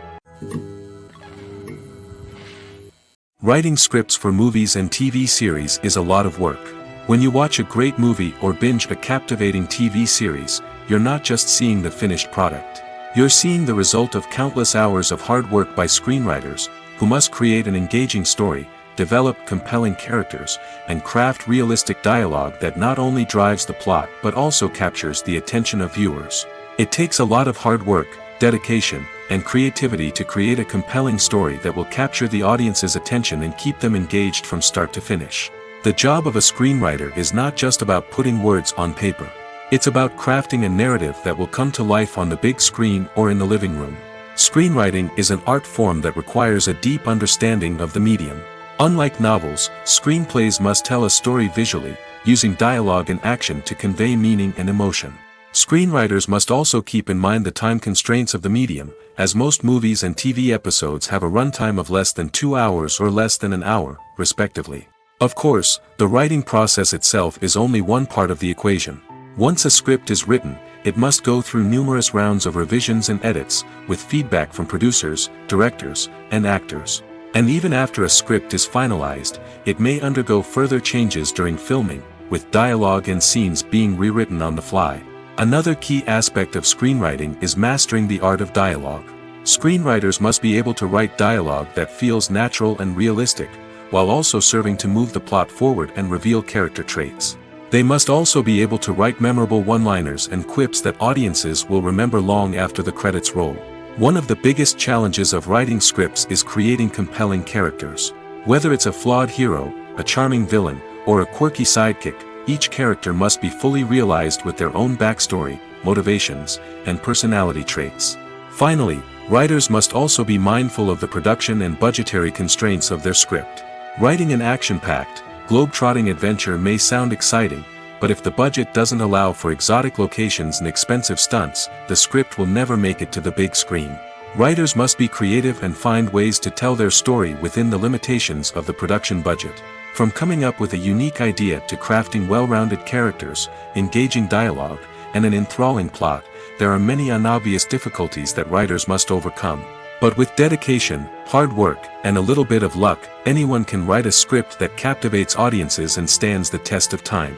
Writing scripts for movies and TV series is a lot of work. When you watch a great movie or binge a captivating TV series, you're not just seeing the finished product. You're seeing the result of countless hours of hard work by screenwriters, who must create an engaging story, develop compelling characters, and craft realistic dialogue that not only drives the plot but also captures the attention of viewers. It takes a lot of hard work, dedication, and creativity to create a compelling story that will capture the audience's attention and keep them engaged from start to finish. The job of a screenwriter is not just about putting words on paper. It's about crafting a narrative that will come to life on the big screen or in the living room. Screenwriting is an art form that requires a deep understanding of the medium. Unlike novels, screenplays must tell a story visually, using dialogue and action to convey meaning and emotion. Screenwriters must also keep in mind the time constraints of the medium, as most movies and TV episodes have a runtime of less than 2 hours or less than an hour, respectively. Of course, the writing process itself is only one part of the equation. Once a script is written, it must go through numerous rounds of revisions and edits, with feedback from producers, directors, and actors. And even after a script is finalized, it may undergo further changes during filming, with dialogue and scenes being rewritten on the fly. Another key aspect of screenwriting is mastering the art of dialogue. Screenwriters must be able to write dialogue that feels natural and realistic, while also serving to move the plot forward and reveal character traits. They must also be able to write memorable one-liners and quips that audiences will remember long after the credits roll. One of the biggest challenges of writing scripts is creating compelling characters. Whether it's a flawed hero, a charming villain, or a quirky sidekick, each character must be fully realized with their own backstory, motivations, and personality traits. Finally, writers must also be mindful of the production and budgetary constraints of their script. Writing an action-packed, globe-trotting adventure may sound exciting, but if the budget doesn't allow for exotic locations and expensive stunts, the script will never make it to the big screen. Writers must be creative and find ways to tell their story within the limitations of the production budget. From coming up with a unique idea to crafting well-rounded characters, engaging dialogue, and an enthralling plot, there are many unobvious difficulties that writers must overcome. But with dedication, hard work, and a little bit of luck, anyone can write a script that captivates audiences and stands the test of time.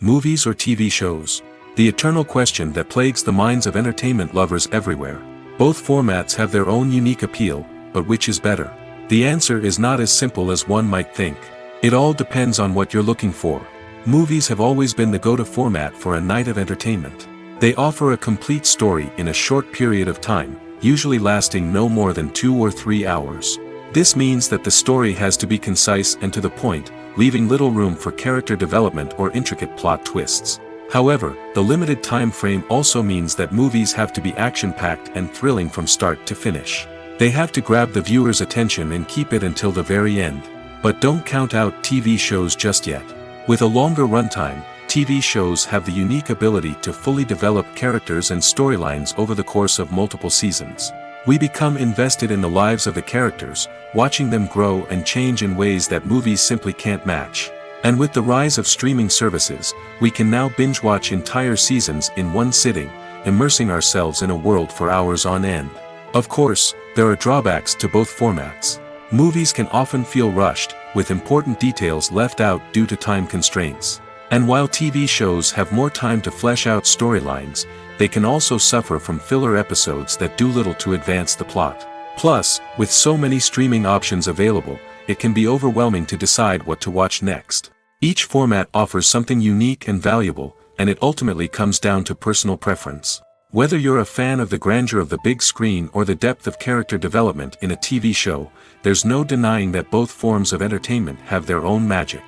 Movies or TV shows? The eternal question that plagues the minds of entertainment lovers everywhere. Both formats have their own unique appeal, but which is better? The answer is not as simple as one might think. It all depends on what you're looking for. Movies have always been the go-to format for a night of entertainment. They offer a complete story in a short period of time, usually lasting no more than 2 or 3 hours. This means that the story has to be concise and to the point, leaving little room for character development or intricate plot twists. However, the limited time frame also means that movies have to be action-packed and thrilling from start to finish. They have to grab the viewer's attention and keep it until the very end. But don't count out TV shows just yet. With a longer runtime, TV shows have the unique ability to fully develop characters and storylines over the course of multiple seasons. We become invested in the lives of the characters, watching them grow and change in ways that movies simply can't match. And with the rise of streaming services, we can now binge-watch entire seasons in one sitting, immersing ourselves in a world for hours on end. Of course, there are drawbacks to both formats. Movies can often feel rushed, with important details left out due to time constraints. And while TV shows have more time to flesh out storylines, they can also suffer from filler episodes that do little to advance the plot. Plus, with so many streaming options available, it can be overwhelming to decide what to watch next. Each format offers something unique and valuable, and it ultimately comes down to personal preference. Whether you're a fan of the grandeur of the big screen or the depth of character development in a TV show, there's no denying that both forms of entertainment have their own magic.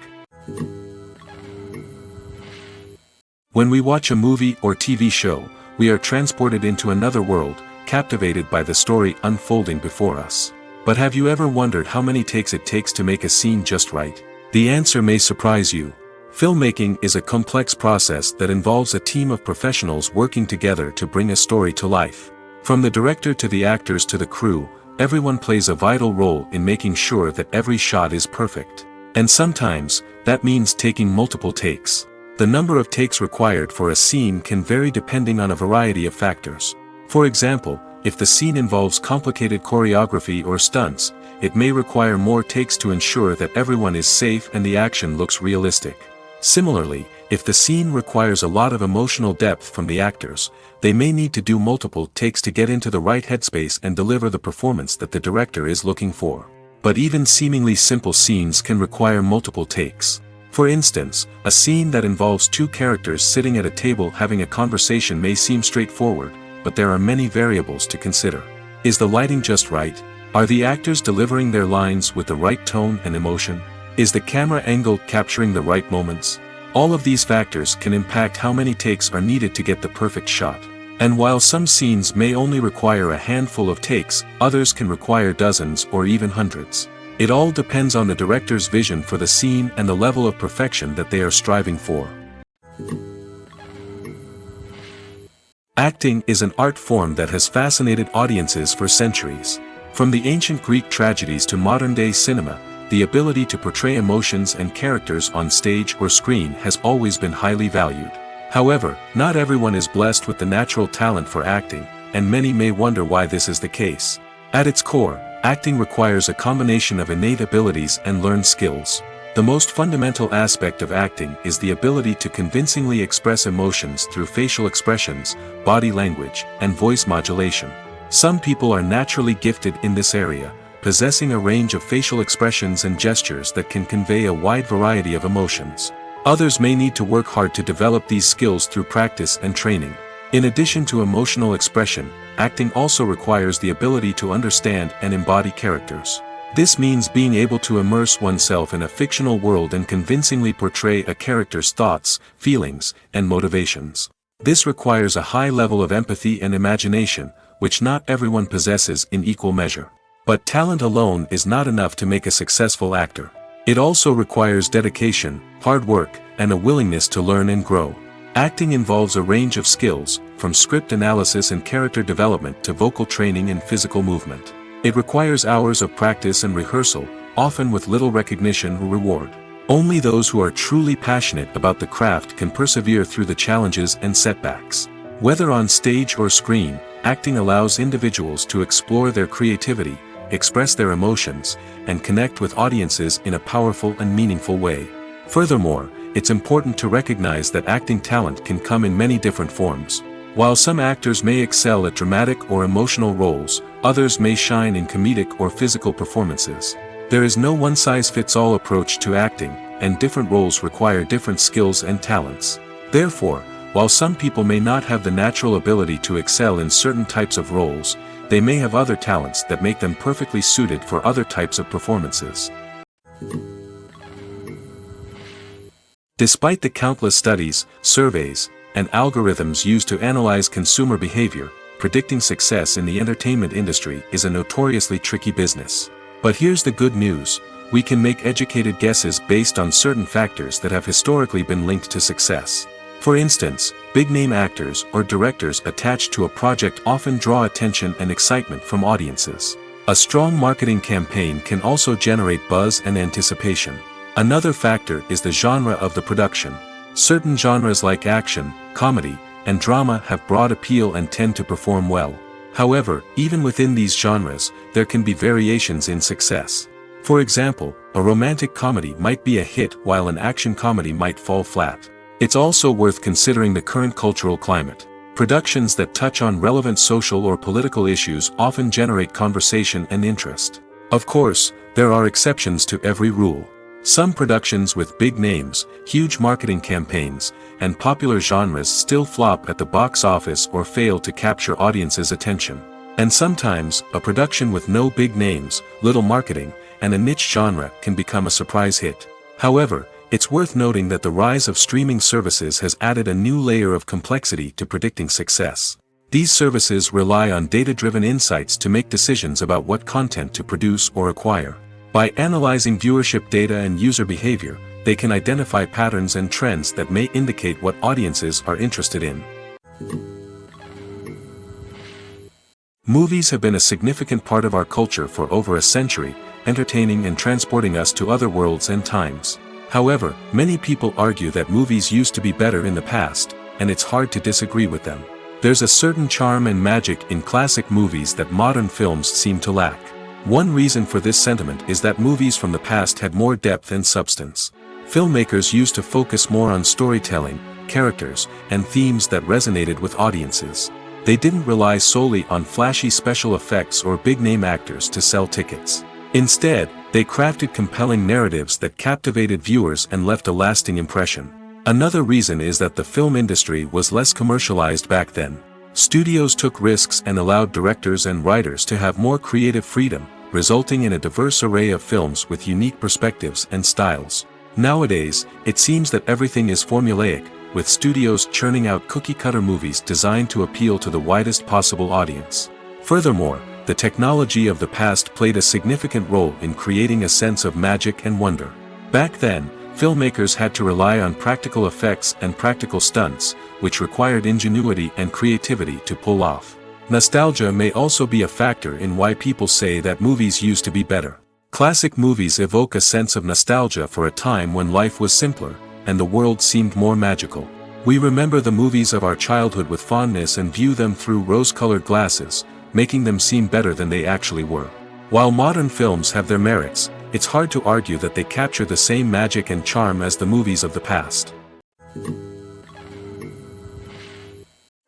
When we watch a movie or TV show, we are transported into another world, captivated by the story unfolding before us. But have you ever wondered how many takes it takes to make a scene just right? The answer may surprise you. Filmmaking is a complex process that involves a team of professionals working together to bring a story to life. From the director to the actors to the crew, everyone plays a vital role in making sure that every shot is perfect. And sometimes, that means taking multiple takes. The number of takes required for a scene can vary depending on a variety of factors. For example, if the scene involves complicated choreography or stunts, it may require more takes to ensure that everyone is safe and the action looks realistic. Similarly, if the scene requires a lot of emotional depth from the actors, they may need to do multiple takes to get into the right headspace and deliver the performance that the director is looking for. But even seemingly simple scenes can require multiple takes. For instance, a scene that involves two characters sitting at a table having a conversation may seem straightforward, but there are many variables to consider. Is the lighting just right? Are the actors delivering their lines with the right tone and emotion? Is the camera angle capturing the right moments? All of these factors can impact how many takes are needed to get the perfect shot. And while some scenes may only require a handful of takes, others can require dozens or even hundreds. It all depends on the director's vision for the scene and the level of perfection that they are striving for. Acting is an art form that has fascinated audiences for centuries. From the ancient Greek tragedies to modern-day cinema, the ability to portray emotions and characters on stage or screen has always been highly valued. However, not everyone is blessed with the natural talent for acting, and many may wonder why this is the case. At its core, acting requires a combination of innate abilities and learned skills. The most fundamental aspect of acting is the ability to convincingly express emotions through facial expressions, body language, and voice modulation. Some people are naturally gifted in this area, possessing a range of facial expressions and gestures that can convey a wide variety of emotions. Others may need to work hard to develop these skills through practice and training. In addition to emotional expression, acting also requires the ability to understand and embody characters. This means being able to immerse oneself in a fictional world and convincingly portray a character's thoughts, feelings, and motivations. This requires a high level of empathy and imagination, which not everyone possesses in equal measure. But talent alone is not enough to make a successful actor. It also requires dedication, hard work, and a willingness to learn and grow. Acting involves a range of skills, from script analysis and character development to vocal training and physical movement. It requires hours of practice and rehearsal, often with little recognition or reward. Only those who are truly passionate about the craft can persevere through the challenges and setbacks. Whether on stage or screen, acting allows individuals to explore their creativity, express their emotions, and connect with audiences in a powerful and meaningful way. Furthermore, it's important to recognize that acting talent can come in many different forms. While some actors may excel at dramatic or emotional roles, others may shine in comedic or physical performances. There is no one-size-fits-all approach to acting, and different roles require different skills and talents. Therefore, while some people may not have the natural ability to excel in certain types of roles, they may have other talents that make them perfectly suited for other types of performances. Despite the countless studies, surveys, and algorithms used to analyze consumer behavior, predicting success in the entertainment industry is a notoriously tricky business. But here's the good news: we can make educated guesses based on certain factors that have historically been linked to success. For instance, big-name actors or directors attached to a project often draw attention and excitement from audiences. A strong marketing campaign can also generate buzz and anticipation. Another factor is the genre of the production. Certain genres like action, comedy, and drama have broad appeal and tend to perform well. However, even within these genres, there can be variations in success. For example, a romantic comedy might be a hit while an action comedy might fall flat. It's also worth considering the current cultural climate. Productions that touch on relevant social or political issues often generate conversation and interest. Of course, there are exceptions to every rule. Some productions with big names, huge marketing campaigns, and popular genres still flop at the box office or fail to capture audiences' attention. And sometimes, a production with no big names, little marketing, and a niche genre can become a surprise hit. However, it's worth noting that the rise of streaming services has added a new layer of complexity to predicting success. These services rely on data-driven insights to make decisions about what content to produce or acquire. By analyzing viewership data and user behavior, they can identify patterns and trends that may indicate what audiences are interested in. Movies have been a significant part of our culture for over a century, entertaining and transporting us to other worlds and times. However, many people argue that movies used to be better in the past, and it's hard to disagree with them. There's a certain charm and magic in classic movies that modern films seem to lack. One reason for this sentiment is that movies from the past had more depth and substance. Filmmakers used to focus more on storytelling, characters, and themes that resonated with audiences. They didn't rely solely on flashy special effects or big-name actors to sell tickets. Instead, they crafted compelling narratives that captivated viewers and left a lasting impression. Another reason is that the film industry was less commercialized back then. Studios took risks and allowed directors and writers to have more creative freedom, resulting in a diverse array of films with unique perspectives and styles. Nowadays, it seems that everything is formulaic, with studios churning out cookie-cutter movies designed to appeal to the widest possible audience. Furthermore, the technology of the past played a significant role in creating a sense of magic and wonder. Back then, filmmakers had to rely on practical effects and practical stunts, which required ingenuity and creativity to pull off. Nostalgia may also be a factor in why people say that movies used to be better. Classic movies evoke a sense of nostalgia for a time when life was simpler, and the world seemed more magical. We remember the movies of our childhood with fondness and view them through rose-colored glasses, making them seem better than they actually were. While modern films have their merits, it's hard to argue that they capture the same magic and charm as the movies of the past.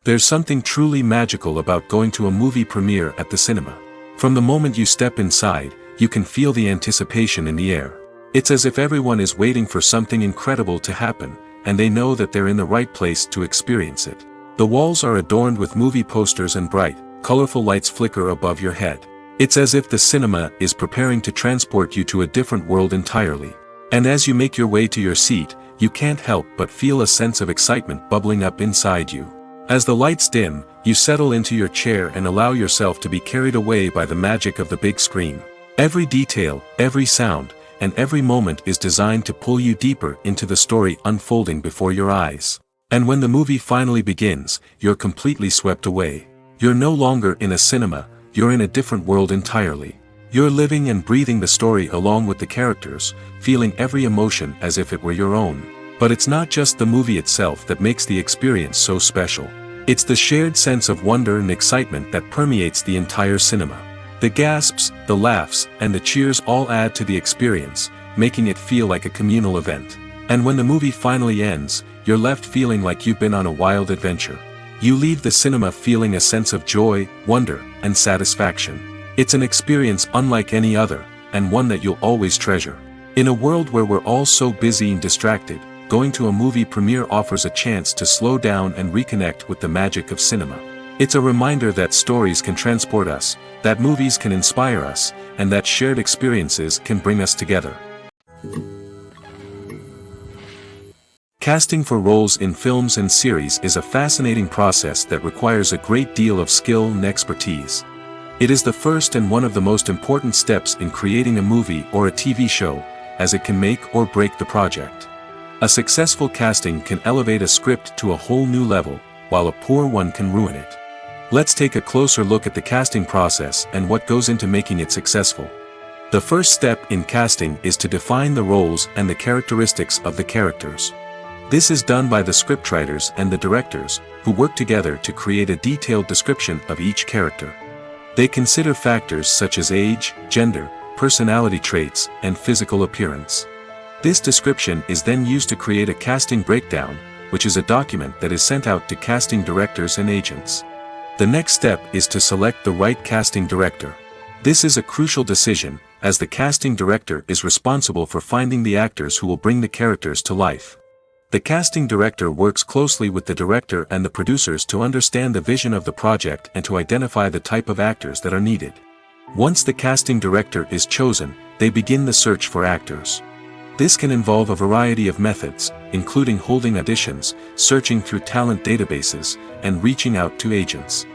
There's something truly magical about going to a movie premiere at the cinema. From the moment you step inside, you can feel the anticipation in the air. It's as if everyone is waiting for something incredible to happen, and they know that they're in the right place to experience it. The walls are adorned with movie posters and bright, colorful lights flicker above your head. It's as if the cinema is preparing to transport you to a different world entirely. And as you make your way to your seat, you can't help but feel a sense of excitement bubbling up inside you. As the lights dim, you settle into your chair and allow yourself to be carried away by the magic of the big screen. Every detail, every sound, and every moment is designed to pull you deeper into the story unfolding before your eyes. And when the movie finally begins, you're completely swept away. You're no longer in a cinema, you're in a different world entirely. You're living and breathing the story along with the characters, feeling every emotion as if it were your own. But it's not just the movie itself that makes the experience so special. It's the shared sense of wonder and excitement that permeates the entire cinema. The gasps, the laughs, and the cheers all add to the experience, making it feel like a communal event. And when the movie finally ends, you're left feeling like you've been on a wild adventure. You leave the cinema feeling a sense of joy, wonder, and satisfaction. It's an experience unlike any other, and one that you'll always treasure. In a world where we're all so busy and distracted, going to a movie premiere offers a chance to slow down and reconnect with the magic of cinema. It's a reminder that stories can transport us, that movies can inspire us, and that shared experiences can bring us together. Casting for roles in films and series is a fascinating process that requires a great deal of skill and expertise. It is the first and one of the most important steps in creating a movie or a TV show, as it can make or break the project. A successful casting can elevate a script to a whole new level, while a poor one can ruin it. Let's take a closer look at the casting process and what goes into making it successful. The first step in casting is to define the roles and the characteristics of the characters. This is done by the scriptwriters and the directors, who work together to create a detailed description of each character. They consider factors such as age, gender, personality traits, and physical appearance. This description is then used to create a casting breakdown, which is a document that is sent out to casting directors and agents. The next step is to select the right casting director. This is a crucial decision, as the casting director is responsible for finding the actors who will bring the characters to life. The casting director works closely with the director and the producers to understand the vision of the project and to identify the type of actors that are needed. Once the casting director is chosen, they begin the search for actors. This can involve a variety of methods, including holding auditions, searching through talent databases, and reaching out to agents.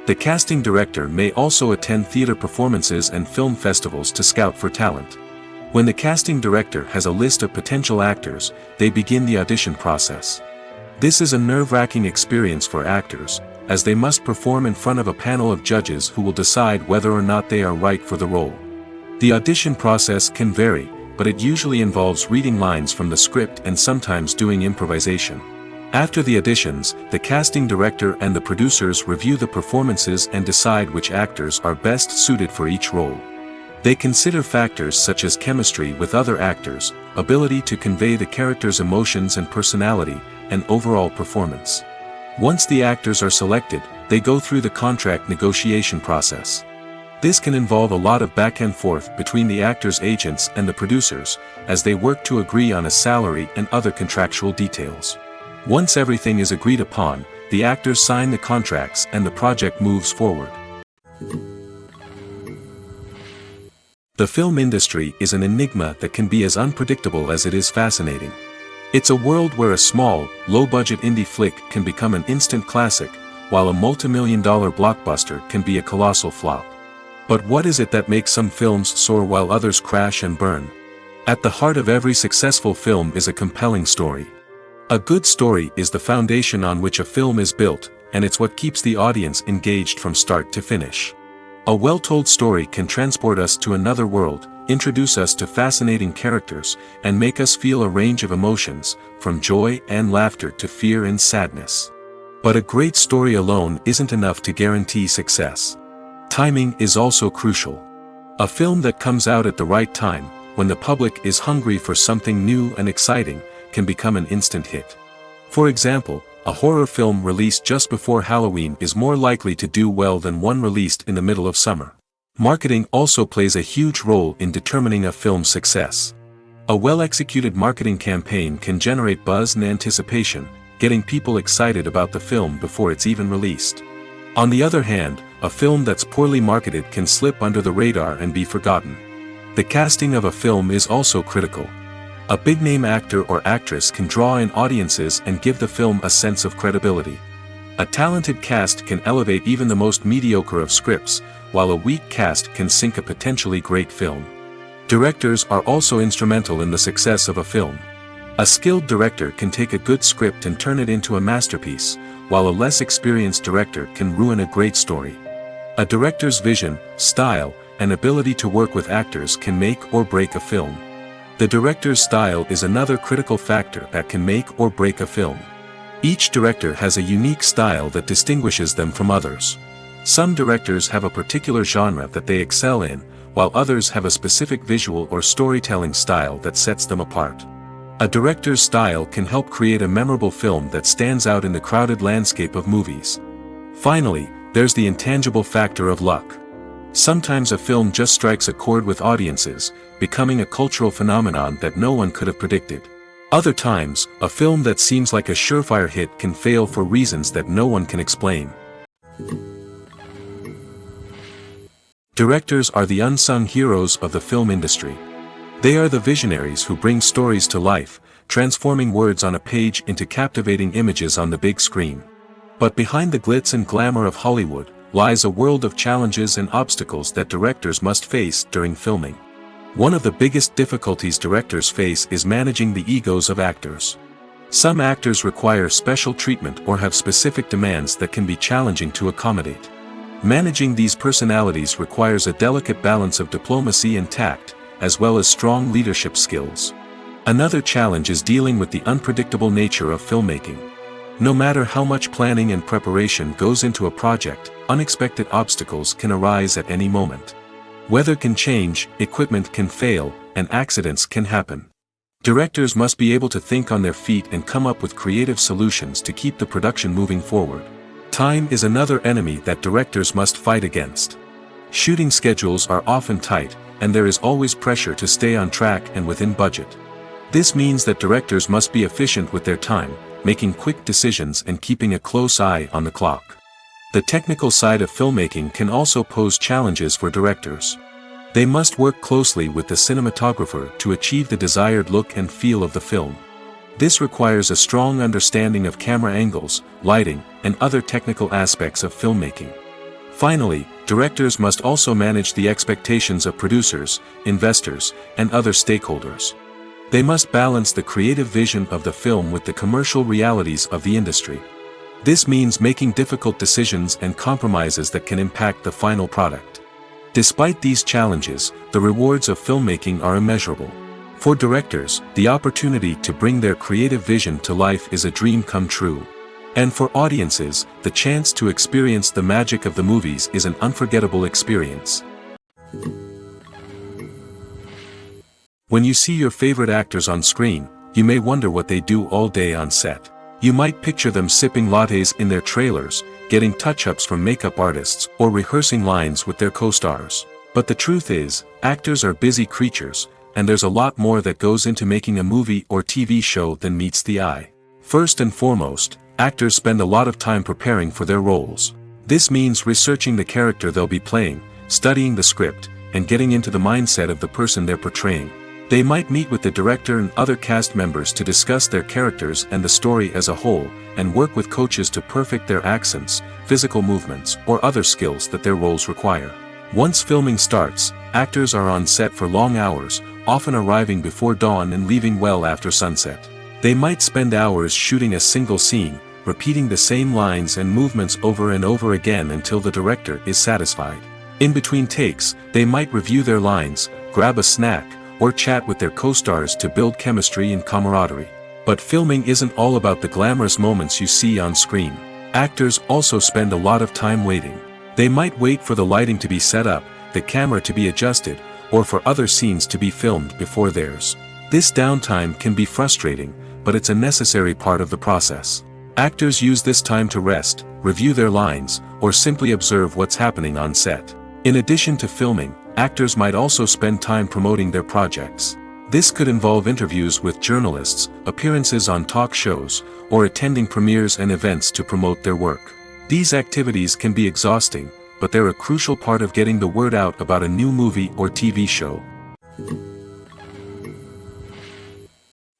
The casting director may also attend theater performances and film festivals to scout for talent. When the casting director has a list of potential actors, they begin the audition process. This is a nerve-wracking experience for actors, as they must perform in front of a panel of judges who will decide whether or not they are right for the role. The audition process can vary, but it usually involves reading lines from the script and sometimes doing improvisation. After the auditions, the casting director and the producers review the performances and decide which actors are best suited for each role. They consider factors such as chemistry with other actors, ability to convey the character's emotions and personality, and overall performance. Once the actors are selected, they go through the contract negotiation process. This can involve a lot of back and forth between the actors' agents and the producers, as they work to agree on a salary and other contractual details. Once everything is agreed upon, the actors sign the contracts and the project moves forward. The film industry is an enigma that can be as unpredictable as it is fascinating. It's a world where a small, low-budget indie flick can become an instant classic, while a multi-million-dollar blockbuster can be a colossal flop. But what is it that makes some films soar while others crash and burn? At the heart of every successful film is a compelling story. A good story is the foundation on which a film is built, and it's what keeps the audience engaged from start to finish. A well-told story can transport us to another world, introduce us to fascinating characters, and make us feel a range of emotions, from joy and laughter to fear and sadness. But a great story alone isn't enough to guarantee success. Timing is also crucial. A film that comes out at the right time, when the public is hungry for something new and exciting, can become an instant hit. For example, a horror film released just before Halloween is more likely to do well than one released in the middle of summer. Marketing also plays a huge role in determining a film's success. A well-executed marketing campaign can generate buzz and anticipation, getting people excited about the film before it's even released. On the other hand, a film that's poorly marketed can slip under the radar and be forgotten. The casting of a film is also critical. A big-name actor or actress can draw in audiences and give the film a sense of credibility. A talented cast can elevate even the most mediocre of scripts, while a weak cast can sink a potentially great film. Directors are also instrumental in the success of a film. A skilled director can take a good script and turn it into a masterpiece, while a less experienced director can ruin a great story. A director's vision, style, and ability to work with actors can make or break a film. The director's style is another critical factor that can make or break a film. Each director has a unique style that distinguishes them from others. Some directors have a particular genre that they excel in, while others have a specific visual or storytelling style that sets them apart. A director's style can help create a memorable film that stands out in the crowded landscape of movies. Finally, there's the intangible factor of luck. Sometimes a film just strikes a chord with audiences, becoming a cultural phenomenon that no one could have predicted. Other times, a film that seems like a surefire hit can fail for reasons that no one can explain. Directors are the unsung heroes of the film industry. They are the visionaries who bring stories to life, transforming words on a page into captivating images on the big screen. But behind the glitz and glamour of Hollywood, lies a world of challenges and obstacles that directors must face during filming. One of the biggest difficulties directors face is managing the egos of actors. Some actors require special treatment or have specific demands that can be challenging to accommodate. Managing these personalities requires a delicate balance of diplomacy and tact, as well as strong leadership skills. Another challenge is dealing with the unpredictable nature of filmmaking. No matter how much planning and preparation goes into a project, unexpected obstacles can arise at any moment. Weather can change, equipment can fail, and accidents can happen. Directors must be able to think on their feet and come up with creative solutions to keep the production moving forward. Time is another enemy that directors must fight against. Shooting schedules are often tight, and there is always pressure to stay on track and within budget. This means that directors must be efficient with their time, making quick decisions and keeping a close eye on the clock. The technical side of filmmaking can also pose challenges for directors. They must work closely with the cinematographer to achieve the desired look and feel of the film. This requires a strong understanding of camera angles, lighting, and other technical aspects of filmmaking. Finally, directors must also manage the expectations of producers, investors, and other stakeholders. They must balance the creative vision of the film with the commercial realities of the industry. This means making difficult decisions and compromises that can impact the final product. Despite these challenges, the rewards of filmmaking are immeasurable. For directors, the opportunity to bring their creative vision to life is a dream come true. And for audiences, the chance to experience the magic of the movies is an unforgettable experience. When you see your favorite actors on screen, you may wonder what they do all day on set. You might picture them sipping lattes in their trailers, getting touch-ups from makeup artists, or rehearsing lines with their co-stars. But the truth is, actors are busy creatures, and there's a lot more that goes into making a movie or TV show than meets the eye. First and foremost, actors spend a lot of time preparing for their roles. This means researching the character they'll be playing, studying the script, and getting into the mindset of the person they're portraying. They might meet with the director and other cast members to discuss their characters and the story as a whole, and work with coaches to perfect their accents, physical movements, or other skills that their roles require. Once filming starts, actors are on set for long hours, often arriving before dawn and leaving well after sunset. They might spend hours shooting a single scene, repeating the same lines and movements over and over again until the director is satisfied. In between takes, they might review their lines, grab a snack, or chat with their co-stars to build chemistry and camaraderie. But filming isn't all about the glamorous moments you see on screen. Actors also spend a lot of time waiting. They might wait for the lighting to be set up, the camera to be adjusted, or for other scenes to be filmed before theirs. This downtime can be frustrating, but it's a necessary part of the process. Actors use this time to rest, review their lines, or simply observe what's happening on set. In addition to filming, actors might also spend time promoting their projects. This could involve interviews with journalists, appearances on talk shows, or attending premieres and events to promote their work. These activities can be exhausting, but they're a crucial part of getting the word out about a new movie or TV show.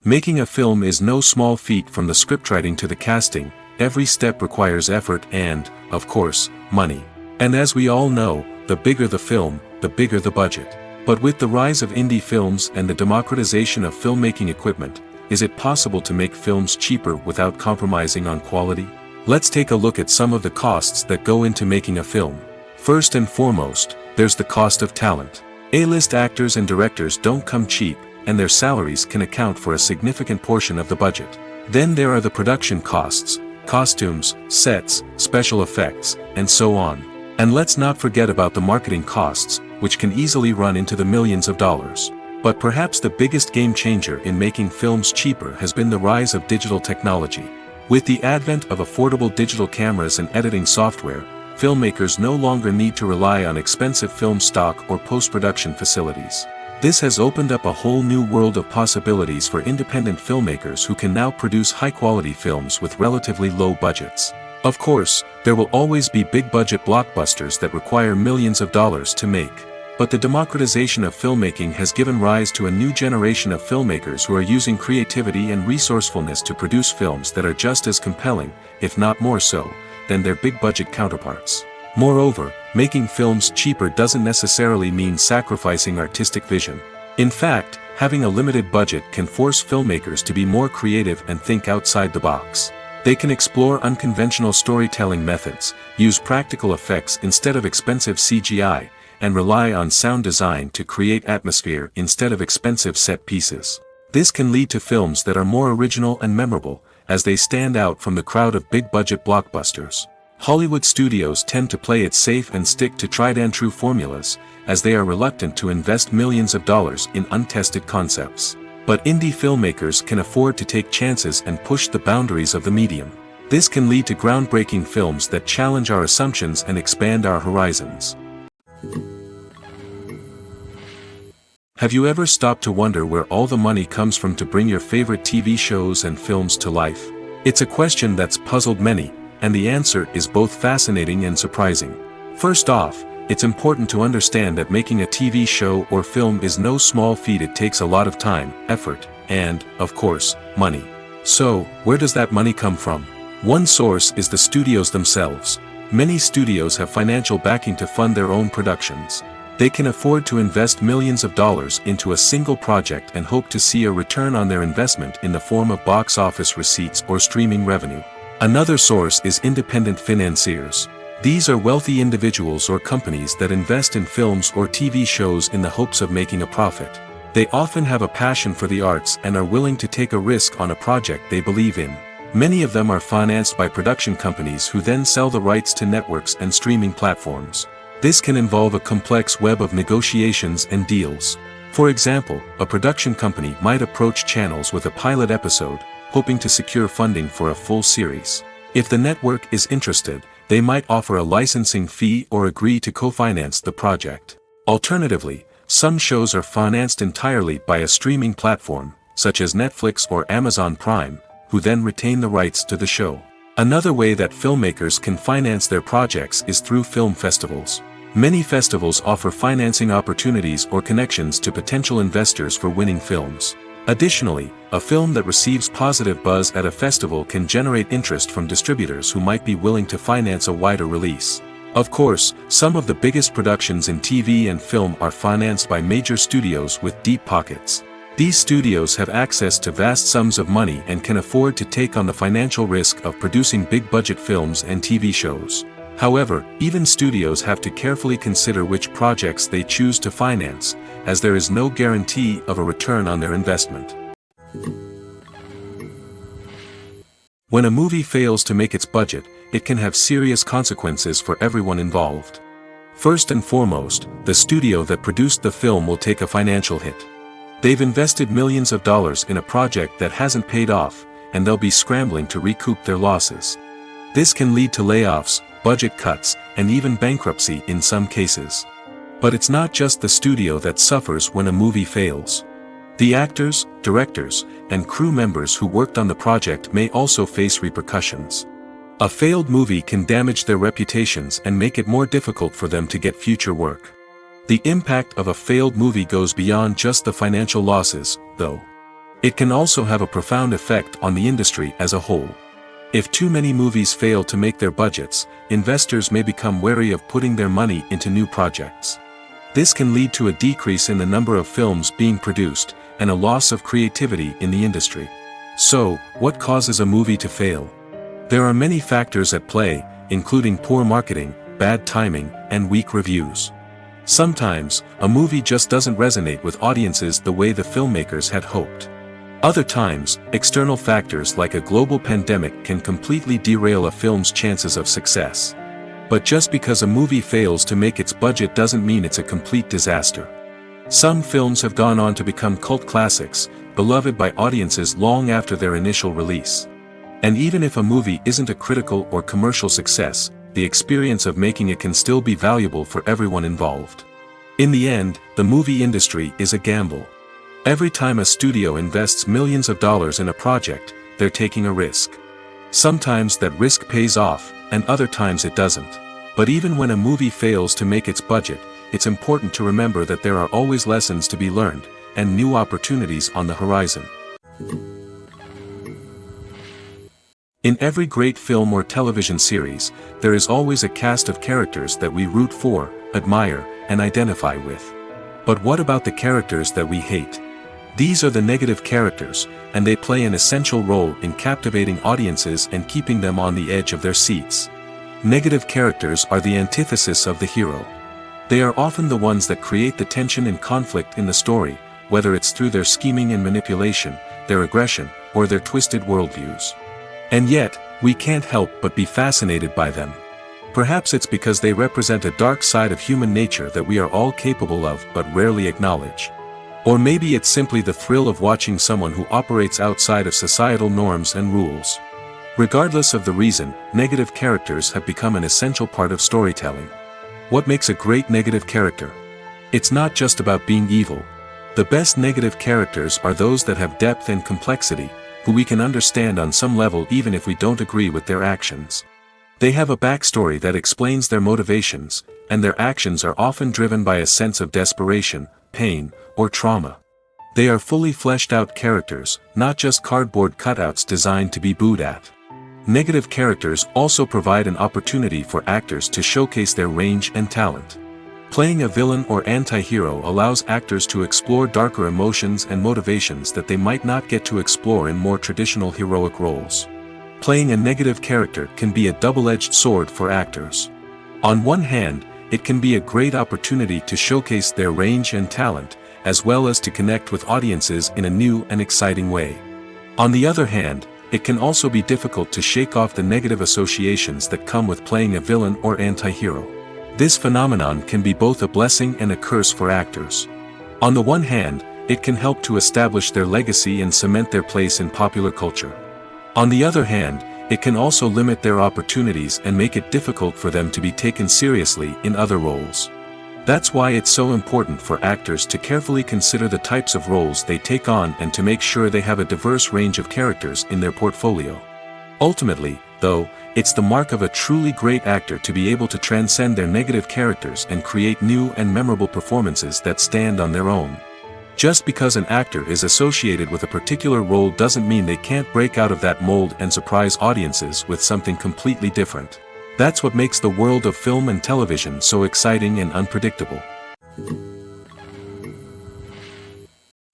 Making a film is no small feat. From the scriptwriting to the casting, every step requires effort and, of course, money. And as we all know, the bigger the film, the bigger the budget. But with the rise of indie films and the democratization of filmmaking equipment, is it possible to make films cheaper without compromising on quality? Let's take a look at some of the costs that go into making a film. First and foremost, there's the cost of talent. A-list actors and directors don't come cheap, and their salaries can account for a significant portion of the budget. Then there are the production costs, costumes, sets, special effects, and so on. And let's not forget about the marketing costs, which can easily run into the millions of dollars. But perhaps the biggest game changer in making films cheaper has been the rise of digital technology. With the advent of affordable digital cameras and editing software, filmmakers no longer need to rely on expensive film stock or post-production facilities. This has opened up a whole new world of possibilities for independent filmmakers who can now produce high-quality films with relatively low budgets. Of course, there will always be big-budget blockbusters that require millions of dollars to make. But the democratization of filmmaking has given rise to a new generation of filmmakers who are using creativity and resourcefulness to produce films that are just as compelling, if not more so, than their big-budget counterparts. Moreover, making films cheaper doesn't necessarily mean sacrificing artistic vision. In fact, having a limited budget can force filmmakers to be more creative and think outside the box. They can explore unconventional storytelling methods, use practical effects instead of expensive CGI, and rely on sound design to create atmosphere instead of expensive set pieces. This can lead to films that are more original and memorable, as they stand out from the crowd of big-budget blockbusters. Hollywood studios tend to play it safe and stick to tried-and-true formulas, as they are reluctant to invest millions of dollars in untested concepts. But indie filmmakers can afford to take chances and push the boundaries of the medium. This can lead to groundbreaking films that challenge our assumptions and expand our horizons. Have you ever stopped to wonder where all the money comes from to bring your favorite TV shows and films to life? It's a question that's puzzled many, and the answer is both fascinating and surprising. First off, it's important to understand that making a TV show or film is no small feat. It takes a lot of time, effort, and, of course, money. So, where does that money come from? One source is the studios themselves. Many studios have financial backing to fund their own productions. They can afford to invest millions of dollars into a single project and hope to see a return on their investment in the form of box office receipts or streaming revenue. Another source is independent financiers. These are wealthy individuals or companies that invest in films or TV shows in the hopes of making a profit. They often have a passion for the arts and are willing to take a risk on a project they believe in. Many of them are financed by production companies who then sell the rights to networks and streaming platforms. This can involve a complex web of negotiations and deals. For example, a production company might approach channels with a pilot episode, hoping to secure funding for a full series. If the network is interested, they might offer a licensing fee or agree to co-finance the project. Alternatively, some shows are financed entirely by a streaming platform, such as Netflix or Amazon Prime, who then retain the rights to the show. Another way that filmmakers can finance their projects is through film festivals. Many festivals offer financing opportunities or connections to potential investors for winning films. Additionally, a film that receives positive buzz at a festival can generate interest from distributors who might be willing to finance a wider release. Of course, some of the biggest productions in TV and film are financed by major studios with deep pockets. These studios have access to vast sums of money and can afford to take on the financial risk of producing big-budget films and TV shows. However, even studios have to carefully consider which projects they choose to finance, as there is no guarantee of a return on their investment. When a movie fails to make its budget, it can have serious consequences for everyone involved. First and foremost, the studio that produced the film will take a financial hit. They've invested millions of dollars in a project that hasn't paid off, and they'll be scrambling to recoup their losses. This can lead to layoffs, budget cuts, and even bankruptcy in some cases. But it's not just the studio that suffers when a movie fails. The actors, directors, and crew members who worked on the project may also face repercussions. A failed movie can damage their reputations and make it more difficult for them to get future work. The impact of a failed movie goes beyond just the financial losses, though. It can also have a profound effect on the industry as a whole. If too many movies fail to make their budgets, investors may become wary of putting their money into new projects. This can lead to a decrease in the number of films being produced, and a loss of creativity in the industry. So, what causes a movie to fail? There are many factors at play, including poor marketing, bad timing, and weak reviews. Sometimes, a movie just doesn't resonate with audiences the way the filmmakers had hoped. Other times, external factors like a global pandemic can completely derail a film's chances of success. But just because a movie fails to make its budget doesn't mean it's a complete disaster. Some films have gone on to become cult classics, beloved by audiences long after their initial release. And even if a movie isn't a critical or commercial success, the experience of making it can still be valuable for everyone involved. In the end, the movie industry is a gamble. Every time a studio invests millions of dollars in a project, they're taking a risk. Sometimes that risk pays off, and other times it doesn't. But even when a movie fails to make its budget, it's important to remember that there are always lessons to be learned, and new opportunities on the horizon. In every great film or television series, there is always a cast of characters that we root for, admire, and identify with. But what about the characters that we hate? These are the negative characters, and they play an essential role in captivating audiences and keeping them on the edge of their seats. Negative characters are the antithesis of the hero. They are often the ones that create the tension and conflict in the story, whether it's through their scheming and manipulation, their aggression, or their twisted worldviews. And yet, we can't help but be fascinated by them. Perhaps it's because they represent a dark side of human nature that we are all capable of but rarely acknowledge. Or maybe it's simply the thrill of watching someone who operates outside of societal norms and rules. Regardless of the reason, negative characters have become an essential part of storytelling. What makes a great negative character? It's not just about being evil. The best negative characters are those that have depth and complexity, who we can understand on some level even if we don't agree with their actions. They have a backstory that explains their motivations, and their actions are often driven by a sense of desperation, pain, or trauma. They are fully fleshed out characters, not just cardboard cutouts designed to be booed at. Negative characters also provide an opportunity for actors to showcase their range and talent. Playing a villain or anti-hero allows actors to explore darker emotions and motivations that they might not get to explore in more traditional heroic roles. Playing a negative character can be a double-edged sword for actors. On one hand, it can be a great opportunity to showcase their range and talent, as well as to connect with audiences in a new and exciting way. On the other hand, it can also be difficult to shake off the negative associations that come with playing a villain or anti-hero. This phenomenon can be both a blessing and a curse for actors. On the one hand, it can help to establish their legacy and cement their place in popular culture. On the other hand, it can also limit their opportunities and make it difficult for them to be taken seriously in other roles. That's why it's so important for actors to carefully consider the types of roles they take on and to make sure they have a diverse range of characters in their portfolio. Ultimately, though, it's the mark of a truly great actor to be able to transcend their negative characters and create new and memorable performances that stand on their own. Just because an actor is associated with a particular role doesn't mean they can't break out of that mold and surprise audiences with something completely different. That's what makes the world of film and television so exciting and unpredictable.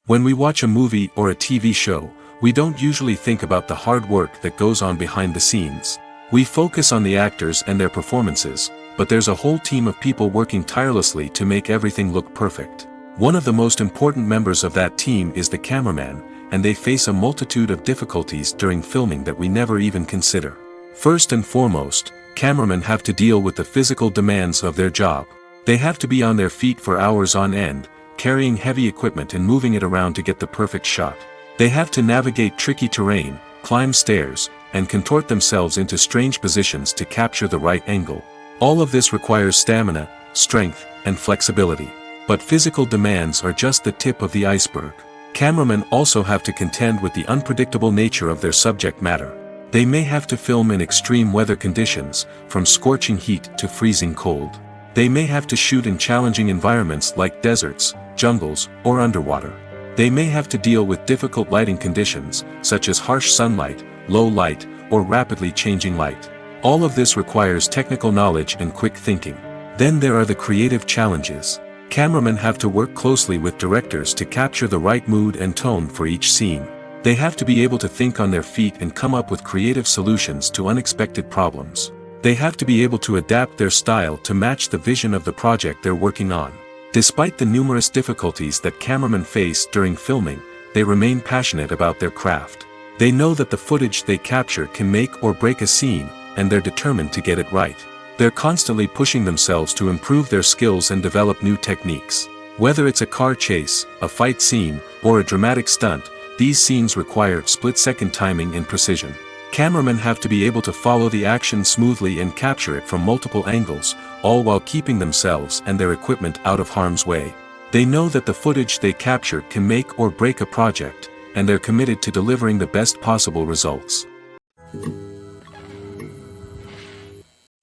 When we watch a movie or a TV show, we don't usually think about the hard work that goes on behind the scenes. We focus on the actors and their performances, but there's a whole team of people working tirelessly to make everything look perfect. One of the most important members of that team is the cameraman, and they face a multitude of difficulties during filming that we never even consider. First and foremost, cameramen have to deal with the physical demands of their job. They have to be on their feet for hours on end, carrying heavy equipment and moving it around to get the perfect shot. They have to navigate tricky terrain, climb stairs, and contort themselves into strange positions to capture the right angle. All of this requires stamina, strength, and flexibility. But physical demands are just the tip of the iceberg. Cameramen also have to contend with the unpredictable nature of their subject matter. They may have to film in extreme weather conditions, from scorching heat to freezing cold. They may have to shoot in challenging environments like deserts, jungles, or underwater. They may have to deal with difficult lighting conditions, such as harsh sunlight, low light, or rapidly changing light. All of this requires technical knowledge and quick thinking. Then there are the creative challenges. Cameramen have to work closely with directors to capture the right mood and tone for each scene. They have to be able to think on their feet and come up with creative solutions to unexpected problems. They have to be able to adapt their style to match the vision of the project they're working on. Despite the numerous difficulties that cameramen face during filming, they remain passionate about their craft. They know that the footage they capture can make or break a scene, and they're determined to get it right. They're constantly pushing themselves to improve their skills and develop new techniques. Whether it's a car chase, a fight scene, or a dramatic stunt, these scenes require split-second timing and precision. Cameramen have to be able to follow the action smoothly and capture it from multiple angles, all while keeping themselves and their equipment out of harm's way. They know that the footage they capture can make or break a project, and they're committed to delivering the best possible results.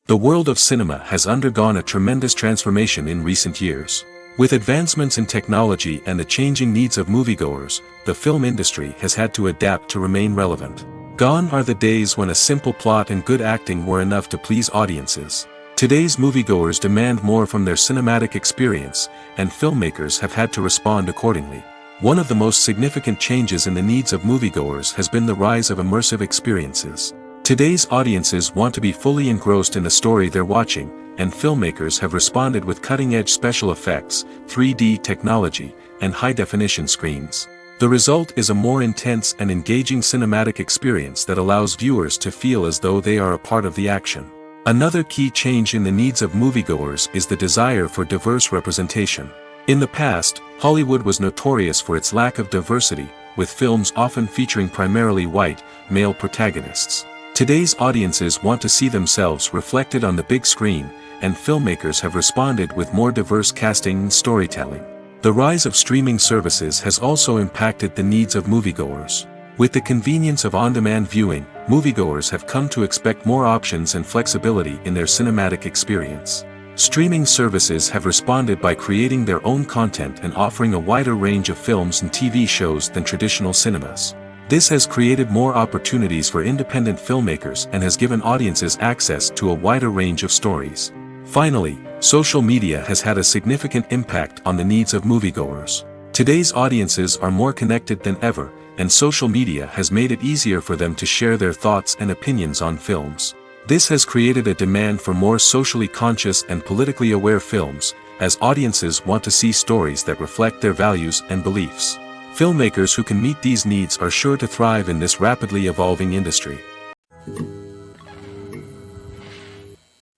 The world of cinema has undergone a tremendous transformation in recent years. With advancements in technology and the changing needs of moviegoers, the film industry has had to adapt to remain relevant. Gone are the days when a simple plot and good acting were enough to please audiences. Today's moviegoers demand more from their cinematic experience, and filmmakers have had to respond accordingly. One of the most significant changes in the needs of moviegoers has been the rise of immersive experiences. Today's audiences want to be fully engrossed in the story they're watching, and filmmakers have responded with cutting-edge special effects, 3D technology, and high-definition screens. The result is a more intense and engaging cinematic experience that allows viewers to feel as though they are a part of the action. Another key change in the needs of moviegoers is the desire for diverse representation. In the past, Hollywood was notorious for its lack of diversity, with films often featuring primarily white, male protagonists. Today's audiences want to see themselves reflected on the big screen, and filmmakers have responded with more diverse casting and storytelling. The rise of streaming services has also impacted the needs of moviegoers. With the convenience of on-demand viewing, moviegoers have come to expect more options and flexibility in their cinematic experience. Streaming services have responded by creating their own content and offering a wider range of films and TV shows than traditional cinemas. This has created more opportunities for independent filmmakers and has given audiences access to a wider range of stories. Finally, social media has had a significant impact on the needs of moviegoers. Today's audiences are more connected than ever, and social media has made it easier for them to share their thoughts and opinions on films. This has created a demand for more socially conscious and politically aware films, as audiences want to see stories that reflect their values and beliefs. Filmmakers who can meet these needs are sure to thrive in this rapidly evolving industry.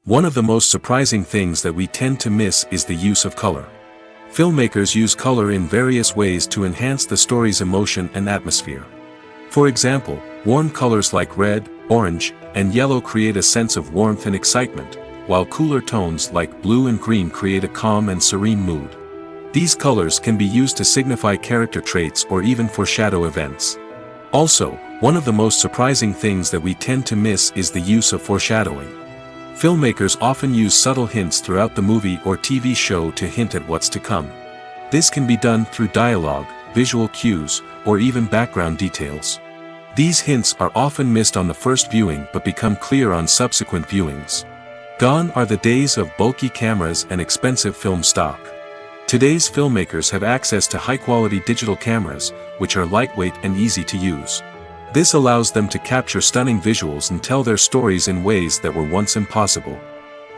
One of the most surprising things that we tend to miss is the use of color. Filmmakers use color in various ways to enhance the story's emotion and atmosphere. For example, warm colors like red, orange, and yellow create a sense of warmth and excitement, while cooler tones like blue and green create a calm and serene mood. These colors can be used to signify character traits or even foreshadow events. Also, one of the most surprising things that we tend to miss is the use of foreshadowing. Filmmakers often use subtle hints throughout the movie or TV show to hint at what's to come. This can be done through dialogue, visual cues, or even background details. These hints are often missed on the first viewing but become clear on subsequent viewings. Gone are the days of bulky cameras and expensive film stock. Today's filmmakers have access to high-quality digital cameras, which are lightweight and easy to use. This allows them to capture stunning visuals and tell their stories in ways that were once impossible.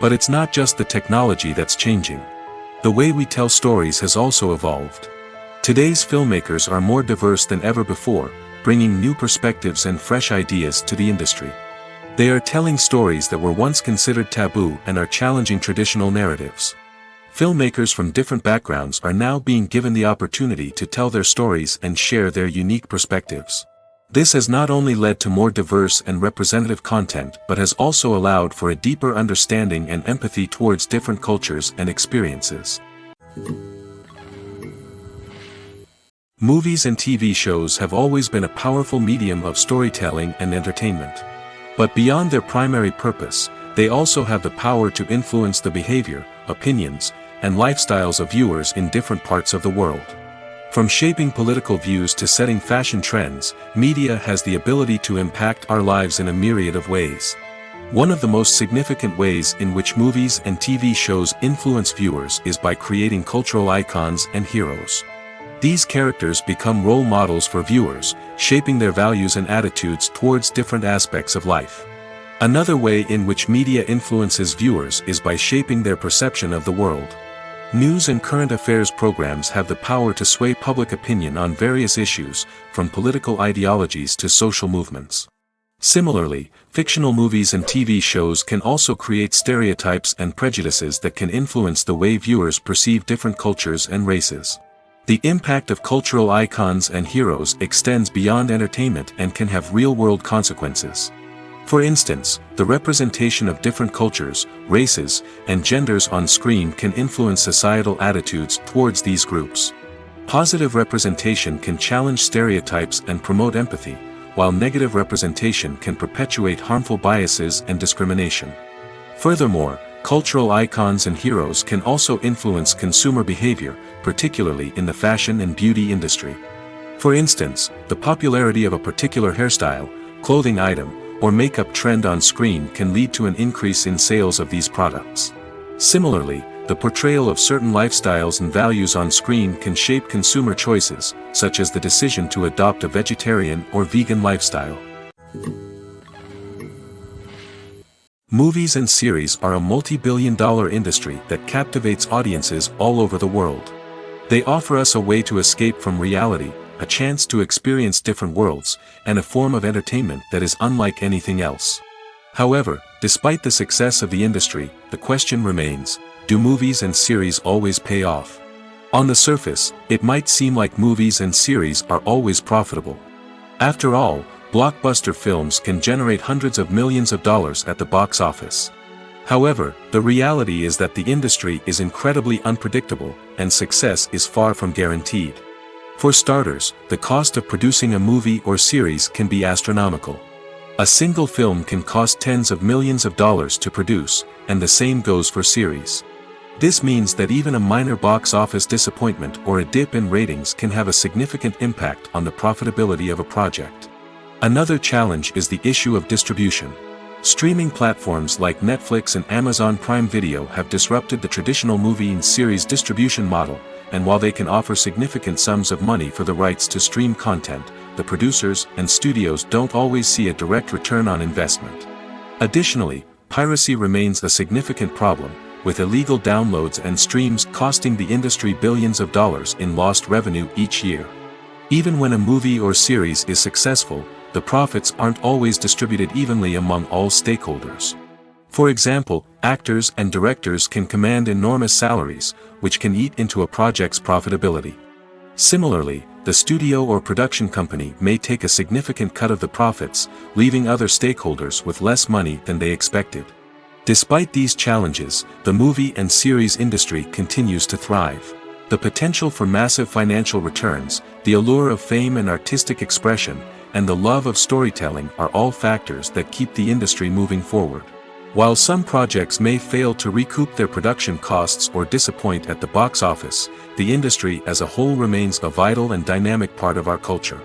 But it's not just the technology that's changing. The way we tell stories has also evolved. Today's filmmakers are more diverse than ever before, bringing new perspectives and fresh ideas to the industry. They are telling stories that were once considered taboo and are challenging traditional narratives. Filmmakers from different backgrounds are now being given the opportunity to tell their stories and share their unique perspectives. This has not only led to more diverse and representative content but has also allowed for a deeper understanding and empathy towards different cultures and experiences. Movies and TV shows have always been a powerful medium of storytelling and entertainment. But beyond their primary purpose, they also have the power to influence the behavior, opinions, and lifestyles of viewers in different parts of the world. From shaping political views to setting fashion trends, media has the ability to impact our lives in a myriad of ways. One of the most significant ways in which movies and TV shows influence viewers is by creating cultural icons and heroes. These characters become role models for viewers, shaping their values and attitudes towards different aspects of life. Another way in which media influences viewers is by shaping their perception of the world. News and current affairs programs have the power to sway public opinion on various issues, from political ideologies to social movements. Similarly, fictional movies and TV shows can also create stereotypes and prejudices that can influence the way viewers perceive different cultures and races. The impact of cultural icons and heroes extends beyond entertainment and can have real-world consequences. For instance, the representation of different cultures, races, and genders on screen can influence societal attitudes towards these groups. Positive representation can challenge stereotypes and promote empathy, while negative representation can perpetuate harmful biases and discrimination. Furthermore, cultural icons and heroes can also influence consumer behavior, particularly in the fashion and beauty industry. For instance, the popularity of a particular hairstyle, clothing item, or makeup trend on screen can lead to an increase in sales of these products. Similarly, the portrayal of certain lifestyles and values on screen can shape consumer choices, such as the decision to adopt a vegetarian or vegan lifestyle. Movies and series are a multi-billion-dollar industry that captivates audiences all over the world. They offer us a way to escape from reality, a chance to experience different worlds, and a form of entertainment that is unlike anything else. However, despite the success of the industry, the question remains, do movies and series always pay off? On the surface, it might seem like movies and series are always profitable. After all, blockbuster films can generate hundreds of millions of dollars at the box office. However, the reality is that the industry is incredibly unpredictable, and success is far from guaranteed. For starters, the cost of producing a movie or series can be astronomical. A single film can cost tens of millions of dollars to produce, and the same goes for series. This means that even a minor box office disappointment or a dip in ratings can have a significant impact on the profitability of a project. Another challenge is the issue of distribution. Streaming platforms like Netflix and Amazon Prime Video have disrupted the traditional movie and series distribution model, and while they can offer significant sums of money for the rights to stream content, the producers and studios don't always see a direct return on investment. Additionally, piracy remains a significant problem, with illegal downloads and streams costing the industry billions of dollars in lost revenue each year. Even when a movie or series is successful, the profits aren't always distributed evenly among all stakeholders. For example, actors and directors can command enormous salaries, which can eat into a project's profitability. Similarly, the studio or production company may take a significant cut of the profits, leaving other stakeholders with less money than they expected. Despite these challenges, the movie and series industry continues to thrive. The potential for massive financial returns, the allure of fame and artistic expression, and the love of storytelling are all factors that keep the industry moving forward. While some projects may fail to recoup their production costs or disappoint at the box office, the industry as a whole remains a vital and dynamic part of our culture.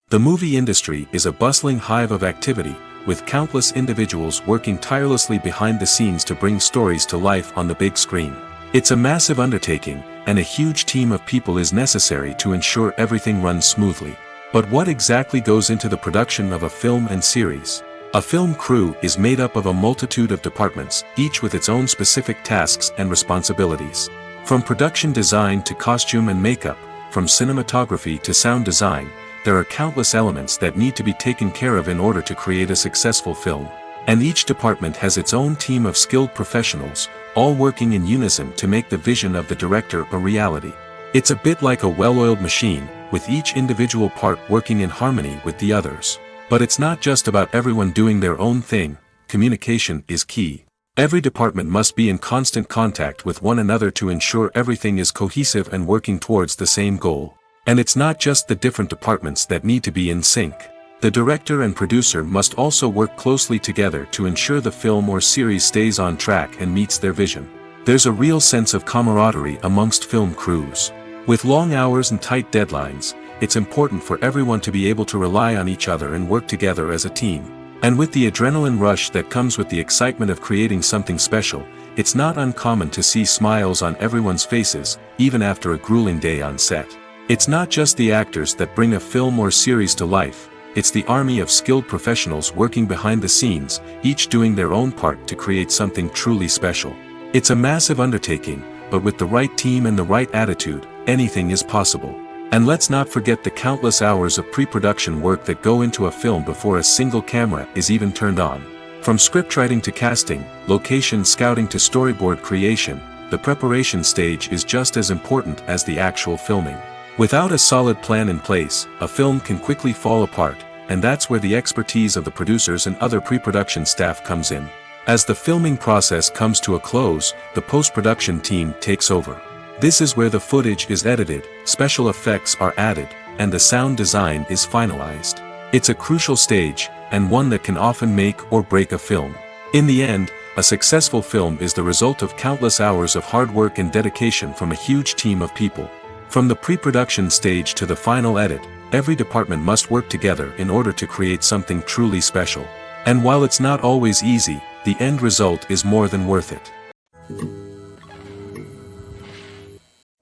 The movie industry is a bustling hive of activity, with countless individuals working tirelessly behind the scenes to bring stories to life on the big screen. It's a massive undertaking, and a huge team of people is necessary to ensure everything runs smoothly. But what exactly goes into the production of a film and series? A film crew is made up of a multitude of departments, each with its own specific tasks and responsibilities. From production design to costume and makeup, from cinematography to sound design, there are countless elements that need to be taken care of in order to create a successful film. And each department has its own team of skilled professionals, all working in unison to make the vision of the director a reality. It's a bit like a well-oiled machine, with each individual part working in harmony with the others. But it's not just about everyone doing their own thing. Communication is key. Every department must be in constant contact with one another to ensure everything is cohesive and working towards the same goal. And it's not just the different departments that need to be in sync. The director and producer must also work closely together to ensure the film or series stays on track and meets their vision. There's a real sense of camaraderie amongst film crews. With long hours and tight deadlines, it's important for everyone to be able to rely on each other and work together as a team. And with the adrenaline rush that comes with the excitement of creating something special, it's not uncommon to see smiles on everyone's faces, even after a grueling day on set. It's not just the actors that bring a film or series to life. It's the army of skilled professionals working behind the scenes, each doing their own part to create something truly special. It's a massive undertaking, but with the right team and the right attitude, anything is possible. And let's not forget the countless hours of pre-production work that go into a film before a single camera is even turned on. From scriptwriting to casting, location scouting to storyboard creation, the preparation stage is just as important as the actual filming. Without a solid plan in place, a film can quickly fall apart, and that's where the expertise of the producers and other pre-production staff comes in. As the filming process comes to a close, the post-production team takes over. This is where the footage is edited, special effects are added, and the sound design is finalized. It's a crucial stage, and one that can often make or break a film. In the end, a successful film is the result of countless hours of hard work and dedication from a huge team of people. From the pre-production stage to the final edit, every department must work together in order to create something truly special. And while it's not always easy, the end result is more than worth it.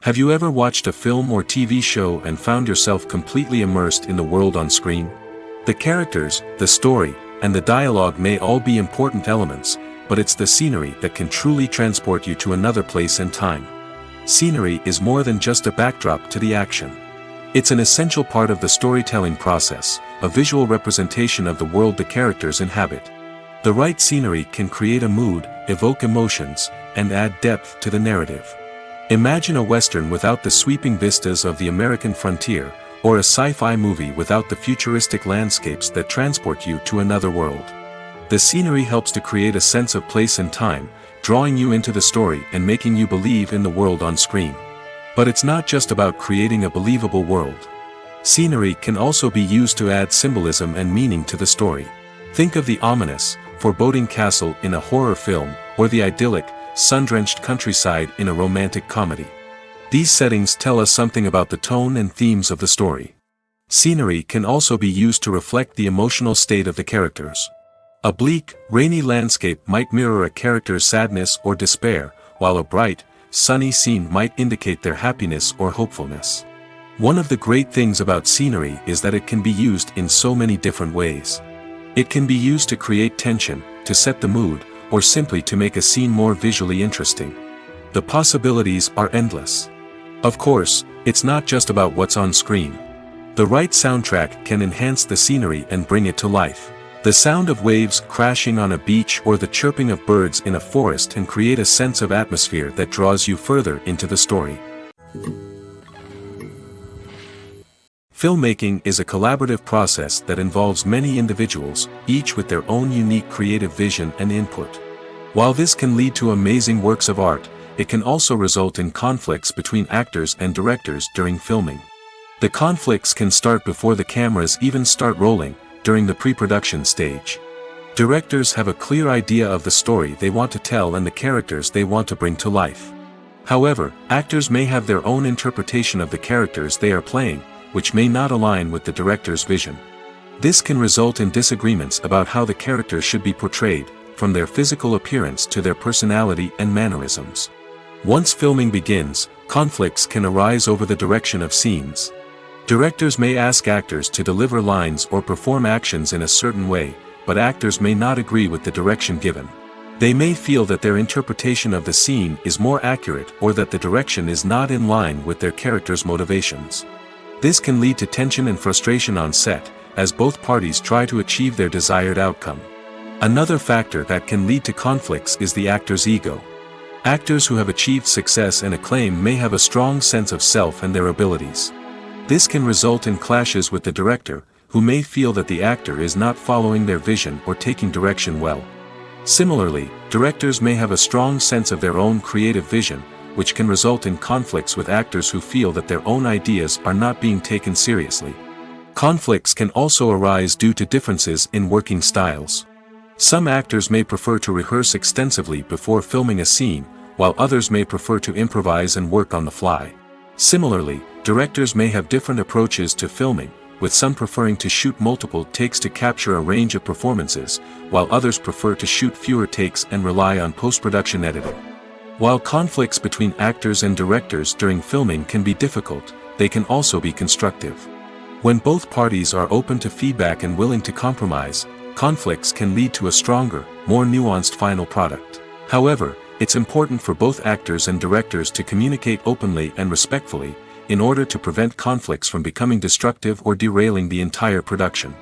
Have you ever watched a film or TV show and found yourself completely immersed in the world on screen? The characters, the story, and the dialogue may all be important elements, but it's the scenery that can truly transport you to another place and time. Scenery is more than just a backdrop to the action. It's an essential part of the storytelling process, a visual representation of the world the characters inhabit. The right scenery can create a mood, evoke emotions, and add depth to the narrative. Imagine a Western without the sweeping vistas of the American frontier, or a sci-fi movie without the futuristic landscapes that transport you to another world. The scenery helps to create a sense of place and time, drawing you into the story and making you believe in the world on screen. But it's not just about creating a believable world. Scenery can also be used to add symbolism and meaning to the story. Think of the ominous, foreboding castle in a horror film, or the idyllic, sun-drenched countryside in a romantic comedy. These settings tell us something about the tone and themes of the story. Scenery can also be used to reflect the emotional state of the characters. A bleak, rainy landscape might mirror a character's sadness or despair, while a bright, sunny scene might indicate their happiness or hopefulness. One of the great things about scenery is that it can be used in so many different ways. It can be used to create tension, to set the mood, or simply to make a scene more visually interesting. The possibilities are endless. Of course, it's not just about what's on screen. The right soundtrack can enhance the scenery and bring it to life. The sound of waves crashing on a beach or the chirping of birds in a forest can create a sense of atmosphere that draws you further into the story. Filmmaking is a collaborative process that involves many individuals, each with their own unique creative vision and input. While this can lead to amazing works of art, it can also result in conflicts between actors and directors during filming. The conflicts can start before the cameras even start rolling, during the pre-production stage. Directors have a clear idea of the story they want to tell and the characters they want to bring to life. However, actors may have their own interpretation of the characters they are playing, which may not align with the director's vision. This can result in disagreements about how the characters should be portrayed, from their physical appearance to their personality and mannerisms. Once filming begins, conflicts can arise over the direction of scenes. Directors may ask actors to deliver lines or perform actions in a certain way, but actors may not agree with the direction given. They may feel that their interpretation of the scene is more accurate or that the direction is not in line with their character's motivations. This can lead to tension and frustration on set, as both parties try to achieve their desired outcome. Another factor that can lead to conflicts is the actor's ego. Actors who have achieved success and acclaim may have a strong sense of self and their abilities. This can result in clashes with the director, who may feel that the actor is not following their vision or taking direction well. Similarly, directors may have a strong sense of their own creative vision, which can result in conflicts with actors who feel that their own ideas are not being taken seriously. Conflicts can also arise due to differences in working styles. Some actors may prefer to rehearse extensively before filming a scene, while others may prefer to improvise and work on the fly. Similarly, directors may have different approaches to filming, with some preferring to shoot multiple takes to capture a range of performances, while others prefer to shoot fewer takes and rely on post-production editing. While conflicts between actors and directors during filming can be difficult, they can also be constructive. When both parties are open to feedback and willing to compromise, conflicts can lead to a stronger, more nuanced final product. However, it's important for both actors and directors to communicate openly and respectfully, in order to prevent conflicts from becoming destructive or derailing the entire production.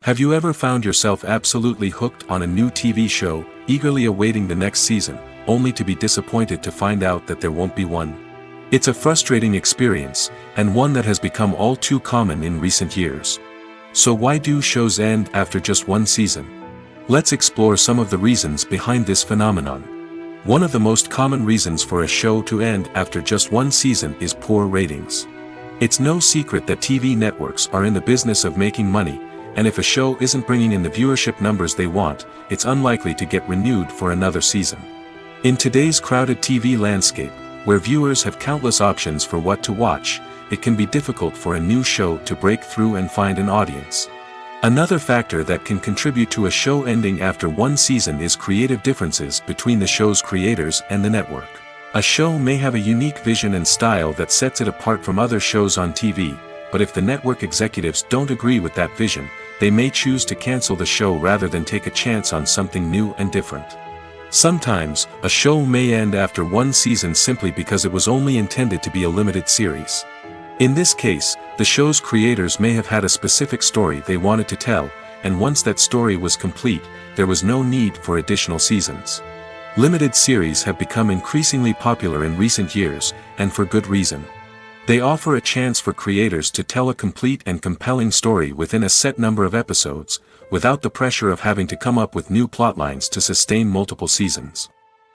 Have you ever found yourself absolutely hooked on a new TV show, eagerly awaiting the next season, only to be disappointed to find out that there won't be one? It's a frustrating experience, and one that has become all too common in recent years. So why do shows end after just one season? Let's explore some of the reasons behind this phenomenon. One of the most common reasons for a show to end after just one season is poor ratings. It's no secret that TV networks are in the business of making money, and if a show isn't bringing in the viewership numbers they want, it's unlikely to get renewed for another season. In today's crowded TV landscape, where viewers have countless options for what to watch, it can be difficult for a new show to break through and find an audience. Another factor that can contribute to a show ending after one season is creative differences between the show's creators and the network. A show may have a unique vision and style that sets it apart from other shows on TV, but if the network executives don't agree with that vision, they may choose to cancel the show rather than take a chance on something new and different. Sometimes, a show may end after one season simply because it was only intended to be a limited series. In this case, the show's creators may have had a specific story they wanted to tell, and once that story was complete, there was no need for additional seasons. Limited series have become increasingly popular in recent years, and for good reason. They offer a chance for creators to tell a complete and compelling story within a set number of episodes, without the pressure of having to come up with new plotlines to sustain multiple seasons.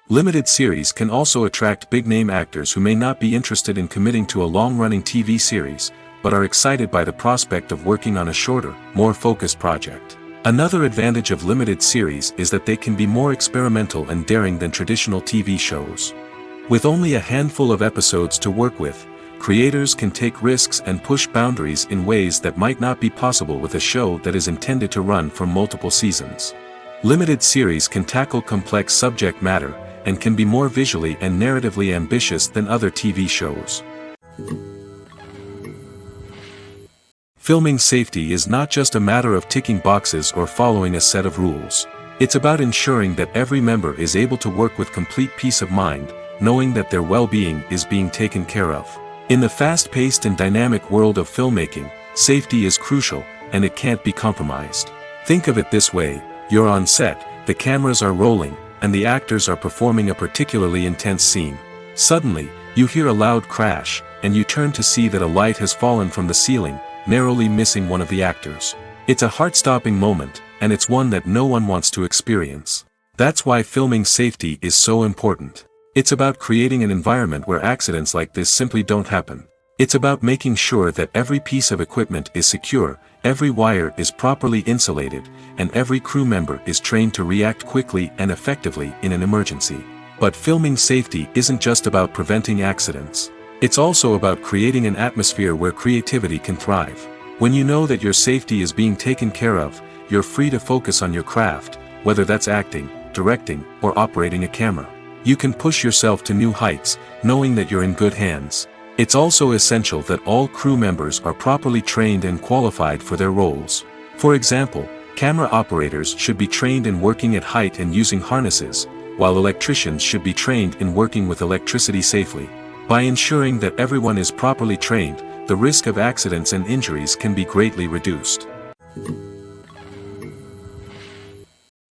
Limited series can also attract big-name actors who may not be interested in committing to a long-running TV series, but are excited by the prospect of working on a shorter, more focused project. Another advantage of limited series is that they can be more experimental and daring than traditional TV shows. With only a handful of episodes to work with, creators can take risks and push boundaries in ways that might not be possible with a show that is intended to run for multiple seasons. Limited series can tackle complex subject matter, and can be more visually and narratively ambitious than other TV shows. Filming safety is not just a matter of ticking boxes or following a set of rules. It's about ensuring that every member is able to work with complete peace of mind, knowing that their well-being is being taken care of. In the fast-paced and dynamic world of filmmaking, safety is crucial, and it can't be compromised. Think of it this way: you're on set, the cameras are rolling, and the actors are performing a particularly intense scene. Suddenly, you hear a loud crash, and you turn to see that a light has fallen from the ceiling, narrowly missing one of the actors. It's a heart-stopping moment, and it's one that no one wants to experience. That's why filming safety is so important. It's about creating an environment where accidents like this simply don't happen. It's about making sure that every piece of equipment is secure, every wire is properly insulated, and every crew member is trained to react quickly and effectively in an emergency. But filming safety isn't just about preventing accidents. It's also about creating an atmosphere where creativity can thrive. When you know that your safety is being taken care of, you're free to focus on your craft, whether that's acting, directing, or operating a camera. You can push yourself to new heights, knowing that you're in good hands. It's also essential that all crew members are properly trained and qualified for their roles. For example, camera operators should be trained in working at height and using harnesses, while electricians should be trained in working with electricity safely. By ensuring that everyone is properly trained, the risk of accidents and injuries can be greatly reduced.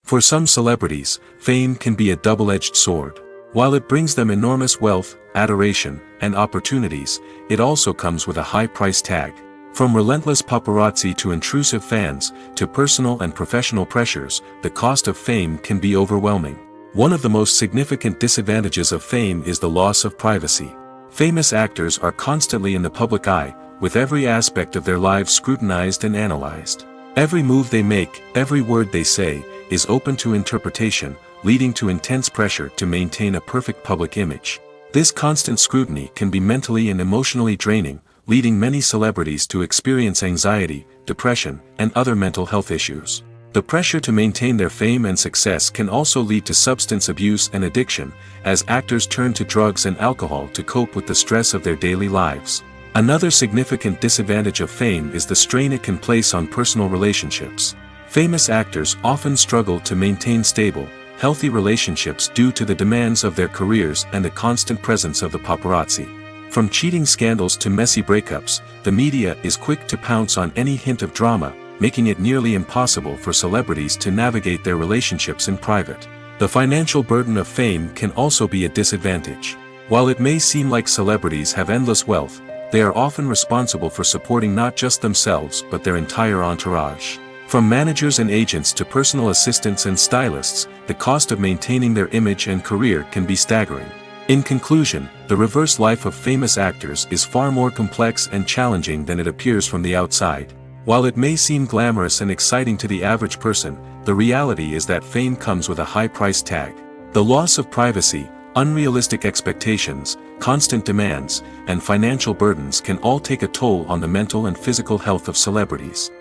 For some celebrities, fame can be a double-edged sword. While it brings them enormous wealth, adoration, and opportunities, it also comes with a high price tag. From relentless paparazzi to intrusive fans, to personal and professional pressures, the cost of fame can be overwhelming. One of the most significant disadvantages of fame is the loss of privacy. Famous actors are constantly in the public eye, with every aspect of their lives scrutinized and analyzed. Every move they make, every word they say, is open to interpretation, leading to intense pressure to maintain a perfect public image. This constant scrutiny can be mentally and emotionally draining, leading many celebrities to experience anxiety, depression, and other mental health issues. The pressure to maintain their fame and success can also lead to substance abuse and addiction, as actors turn to drugs and alcohol to cope with the stress of their daily lives. Another significant disadvantage of fame is the strain it can place on personal relationships. Famous actors often struggle to maintain stable, healthy relationships due to the demands of their careers and the constant presence of the paparazzi. From cheating scandals to messy breakups, the media is quick to pounce on any hint of drama, making it nearly impossible for celebrities to navigate their relationships in private. The financial burden of fame can also be a disadvantage. While it may seem like celebrities have endless wealth, they are often responsible for supporting not just themselves but their entire entourage. From managers and agents to personal assistants and stylists, the cost of maintaining their image and career can be staggering. In conclusion, the reverse life of famous actors is far more complex and challenging than it appears from the outside. While it may seem glamorous and exciting to the average person, the reality is that fame comes with a high price tag. The loss of privacy, unrealistic expectations, constant demands, and financial burdens can all take a toll on the mental and physical health of celebrities.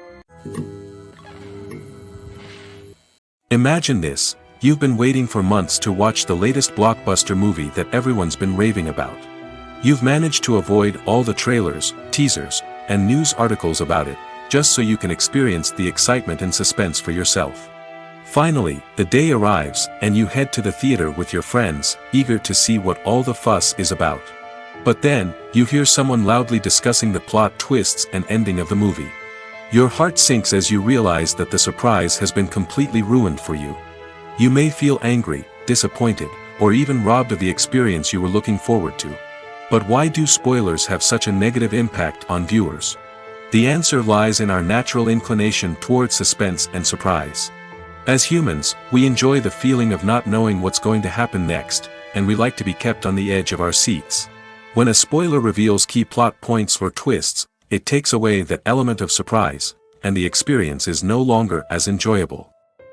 Imagine this: you've been waiting for months to watch the latest blockbuster movie that everyone's been raving about. You've managed to avoid all the trailers, teasers, and news articles about it, just so you can experience the excitement and suspense for yourself. Finally, the day arrives, and you head to the theater with your friends, eager to see what all the fuss is about. But then, you hear someone loudly discussing the plot twists and ending of the movie. Your heart sinks as you realize that the surprise has been completely ruined for you. You may feel angry, disappointed, or even robbed of the experience you were looking forward to. But why do spoilers have such a negative impact on viewers? The answer lies in our natural inclination towards suspense and surprise. As humans, we enjoy the feeling of not knowing what's going to happen next, and we like to be kept on the edge of our seats. When a spoiler reveals key plot points or twists, it takes away that element of surprise, and the experience is no longer as enjoyable.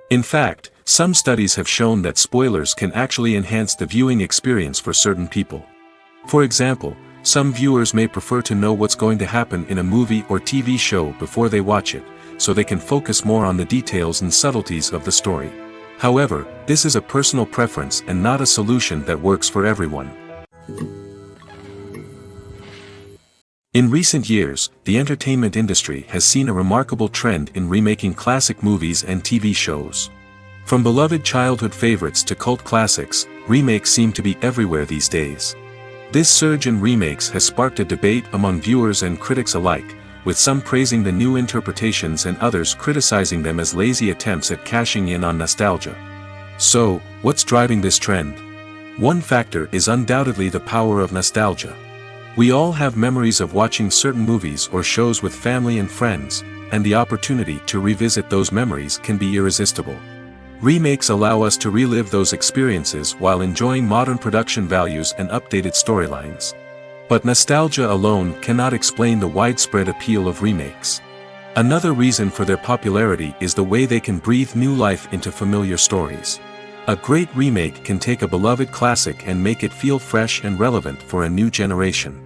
In fact, some studies have shown that spoilers can actually enhance the viewing experience for certain people. For example, some viewers may prefer to know what's going to happen in a movie or TV show before they watch it, so they can focus more on the details and subtleties of the story. However, this is a personal preference and not a solution that works for everyone. In recent years, the entertainment industry has seen a remarkable trend in remaking classic movies and TV shows. From beloved childhood favorites to cult classics, remakes seem to be everywhere these days. This surge in remakes has sparked a debate among viewers and critics alike, with some praising the new interpretations and others criticizing them as lazy attempts at cashing in on nostalgia. So, what's driving this trend? One factor is undoubtedly the power of nostalgia. We all have memories of watching certain movies or shows with family and friends, and the opportunity to revisit those memories can be irresistible. Remakes allow us to relive those experiences while enjoying modern production values and updated storylines. But nostalgia alone cannot explain the widespread appeal of remakes. Another reason for their popularity is the way they can breathe new life into familiar stories. A great remake can take a beloved classic and make it feel fresh and relevant for a new generation.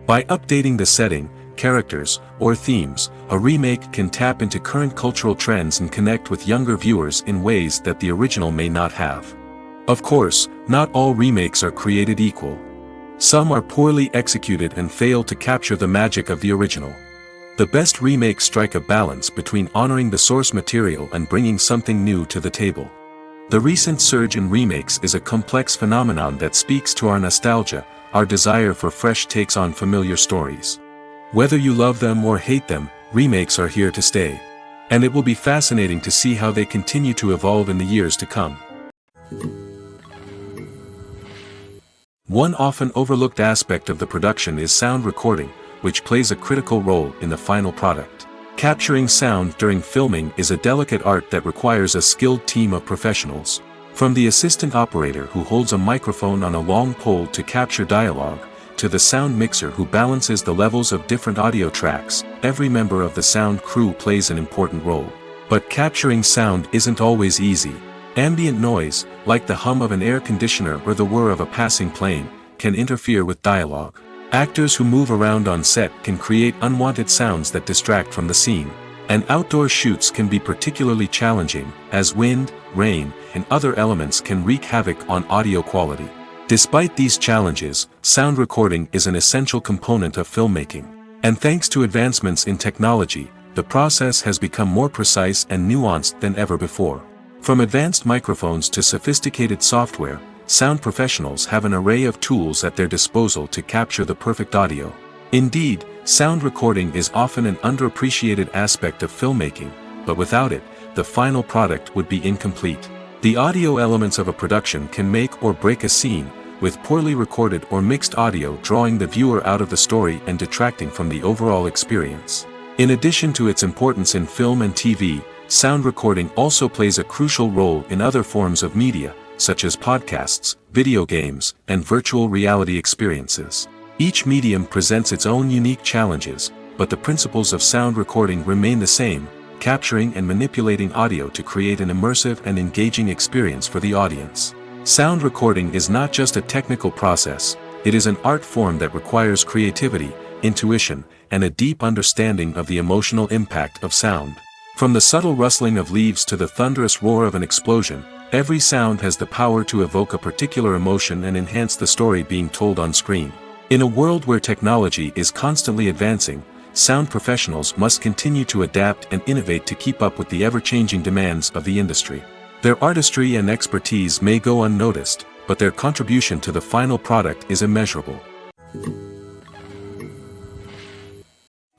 By updating the setting, characters, or themes, a remake can tap into current cultural trends and connect with younger viewers in ways that the original may not have. Of course, not all remakes are created equal. Some are poorly executed and fail to capture the magic of the original. The best remakes strike a balance between honoring the source material and bringing something new to the table. The recent surge in remakes is a complex phenomenon that speaks to our nostalgia, our desire for fresh takes on familiar stories. Whether you love them or hate them, remakes are here to stay. And it will be fascinating to see how they continue to evolve in the years to come. One often overlooked aspect of the production is sound recording, which plays a critical role in the final product. Capturing sound during filming is a delicate art that requires a skilled team of professionals. From the assistant operator who holds a microphone on a long pole to capture dialogue, to the sound mixer who balances the levels of different audio tracks, every member of the sound crew plays an important role. But capturing sound isn't always easy. Ambient noise, like the hum of an air conditioner or the whir of a passing plane, can interfere with dialogue. Actors who move around on set can create unwanted sounds that distract from the scene. And outdoor shoots can be particularly challenging, as wind, rain, and other elements can wreak havoc on audio quality. Despite these challenges, sound recording is an essential component of filmmaking. And thanks to advancements in technology, the process has become more precise and nuanced than ever before. From advanced microphones to sophisticated software, sound professionals have an array of tools at their disposal to capture the perfect audio. Indeed, sound recording is often an underappreciated aspect of filmmaking, but without it, the final product would be incomplete. The audio elements of a production can make or break a scene, with poorly recorded or mixed audio drawing the viewer out of the story and detracting from the overall experience. In addition to its importance in film and TV, sound recording also plays a crucial role in other forms of media, such as podcasts, video games, and virtual reality experiences. Each medium presents its own unique challenges, but the principles of sound recording remain the same, capturing and manipulating audio to create an immersive and engaging experience for the audience. Sound recording is not just a technical process, it is an art form that requires creativity, intuition, and a deep understanding of the emotional impact of sound. From the subtle rustling of leaves to the thunderous roar of an explosion, every sound has the power to evoke a particular emotion and enhance the story being told on screen. In a world where technology is constantly advancing, sound professionals must continue to adapt and innovate to keep up with the ever-changing demands of the industry. Their artistry and expertise may go unnoticed, but their contribution to the final product is immeasurable.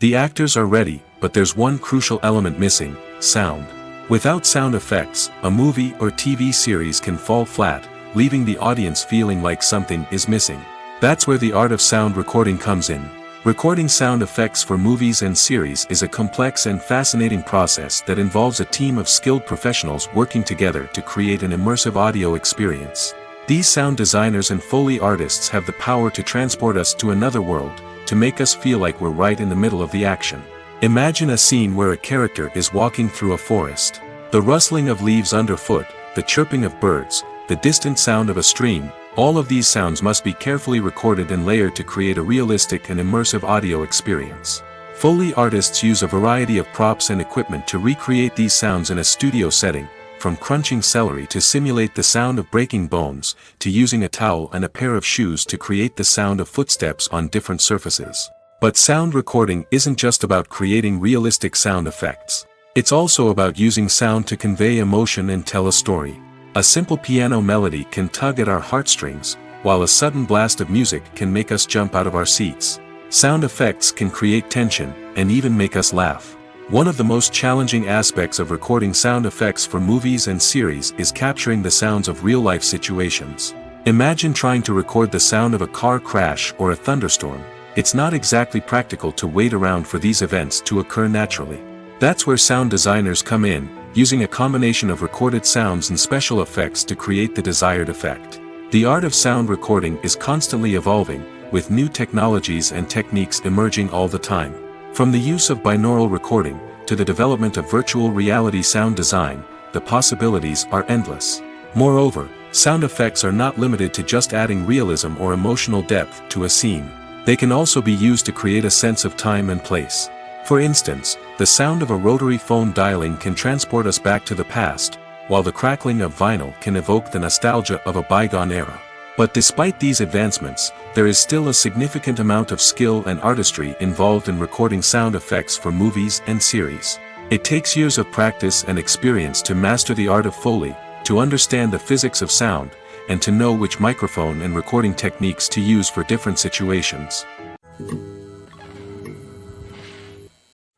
The actors are ready, but there's one crucial element missing: sound. Without sound effects, a movie or TV series can fall flat, leaving the audience feeling like something is missing. That's where the art of sound recording comes in. Recording sound effects for movies and series is a complex and fascinating process that involves a team of skilled professionals working together to create an immersive audio experience. These sound designers and Foley artists have the power to transport us to another world, to make us feel like we're right in the middle of the action. Imagine a scene where a character is walking through a forest. The rustling of leaves underfoot, the chirping of birds, the distant sound of a stream, all of these sounds must be carefully recorded and layered to create a realistic and immersive audio experience. Foley artists use a variety of props and equipment to recreate these sounds in a studio setting, from crunching celery to simulate the sound of breaking bones, to using a towel and a pair of shoes to create the sound of footsteps on different surfaces. But sound recording isn't just about creating realistic sound effects. It's also about using sound to convey emotion and tell a story. A simple piano melody can tug at our heartstrings, while a sudden blast of music can make us jump out of our seats. Sound effects can create tension, and even make us laugh. One of the most challenging aspects of recording sound effects for movies and series is capturing the sounds of real-life situations. Imagine trying to record the sound of a car crash or a thunderstorm. It's not exactly practical to wait around for these events to occur naturally. That's where sound designers come in, using a combination of recorded sounds and special effects to create the desired effect. The art of sound recording is constantly evolving, with new technologies and techniques emerging all the time. From the use of binaural recording, to the development of virtual reality sound design, the possibilities are endless. Moreover, sound effects are not limited to just adding realism or emotional depth to a scene. They can also be used to create a sense of time and place. For instance, the sound of a rotary phone dialing can transport us back to the past, while the crackling of vinyl can evoke the nostalgia of a bygone era. But despite these advancements, there is still a significant amount of skill and artistry involved in recording sound effects for movies and series. It takes years of practice and experience to master the art of Foley, to understand the physics of sound, and to know which microphone and recording techniques to use for different situations.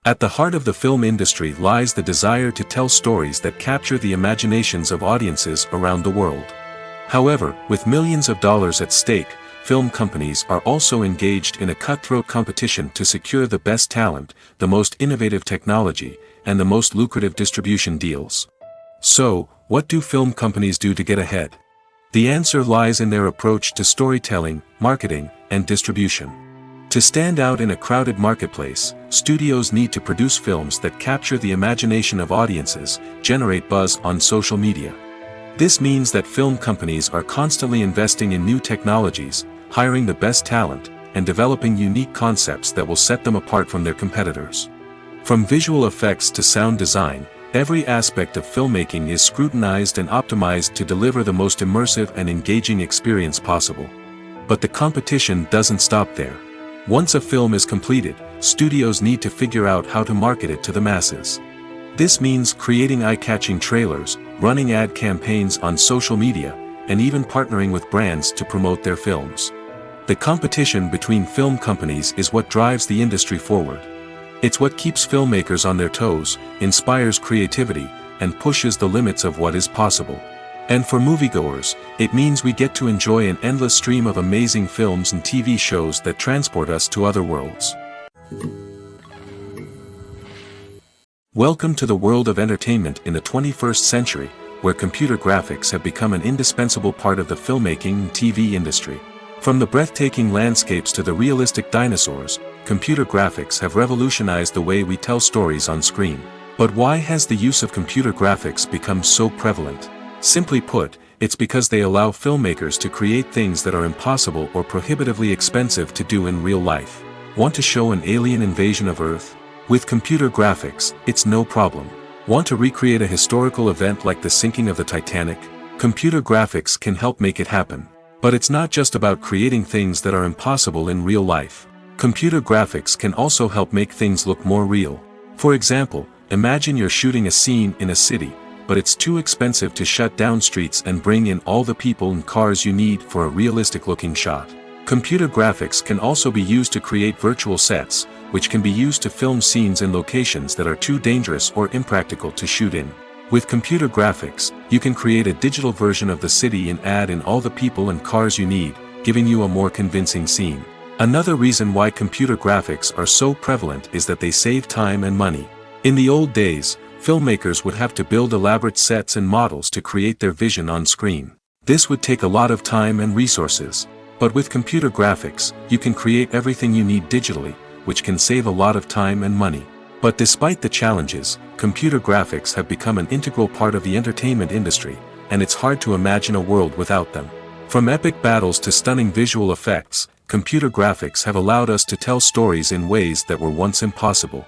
At the heart of the film industry lies the desire to tell stories that capture the imaginations of audiences around the world. However, with millions of dollars at stake, film companies are also engaged in a cutthroat competition to secure the best talent, the most innovative technology, and the most lucrative distribution deals. So, what do film companies do to get ahead? The answer lies in their approach to storytelling, marketing, and distribution. To stand out in a crowded marketplace, studios need to produce films that capture the imagination of audiences, generate buzz on social media. This means that film companies are constantly investing in new technologies, hiring the best talent, and developing unique concepts that will set them apart from their competitors. From visual effects to sound design, every aspect of filmmaking is scrutinized and optimized to deliver the most immersive and engaging experience possible. But the competition doesn't stop there. Once a film is completed, studios need to figure out how to market it to the masses. This means creating eye-catching trailers, running ad campaigns on social media, and even partnering with brands to promote their films. The competition between film companies is what drives the industry forward. It's what keeps filmmakers on their toes, inspires creativity, and pushes the limits of what is possible. And for moviegoers, it means we get to enjoy an endless stream of amazing films and TV shows that transport us to other worlds. Welcome to the world of entertainment in the 21st century, where computer graphics have become an indispensable part of the filmmaking and TV industry. From the breathtaking landscapes to the realistic dinosaurs, computer graphics have revolutionized the way we tell stories on screen. But why has the use of computer graphics become so prevalent? Simply put, it's because they allow filmmakers to create things that are impossible or prohibitively expensive to do in real life. Want to show an alien invasion of Earth? With computer graphics, it's no problem. Want to recreate a historical event like the sinking of the Titanic? Computer graphics can help make it happen. But it's not just about creating things that are impossible in real life. Computer graphics can also help make things look more real. For example, imagine you're shooting a scene in a city, but it's too expensive to shut down streets and bring in all the people and cars you need for a realistic-looking shot. Computer graphics can also be used to create virtual sets, which can be used to film scenes in locations that are too dangerous or impractical to shoot in. With computer graphics, you can create a digital version of the city and add in all the people and cars you need, giving you a more convincing scene. Another reason why computer graphics are so prevalent is that they save time and money. In the old days, filmmakers would have to build elaborate sets and models to create their vision on screen. This would take a lot of time and resources. But with computer graphics, you can create everything you need digitally, which can save a lot of time and money. But despite the challenges, computer graphics have become an integral part of the entertainment industry, and it's hard to imagine a world without them. From epic battles to stunning visual effects, computer graphics have allowed us to tell stories in ways that were once impossible.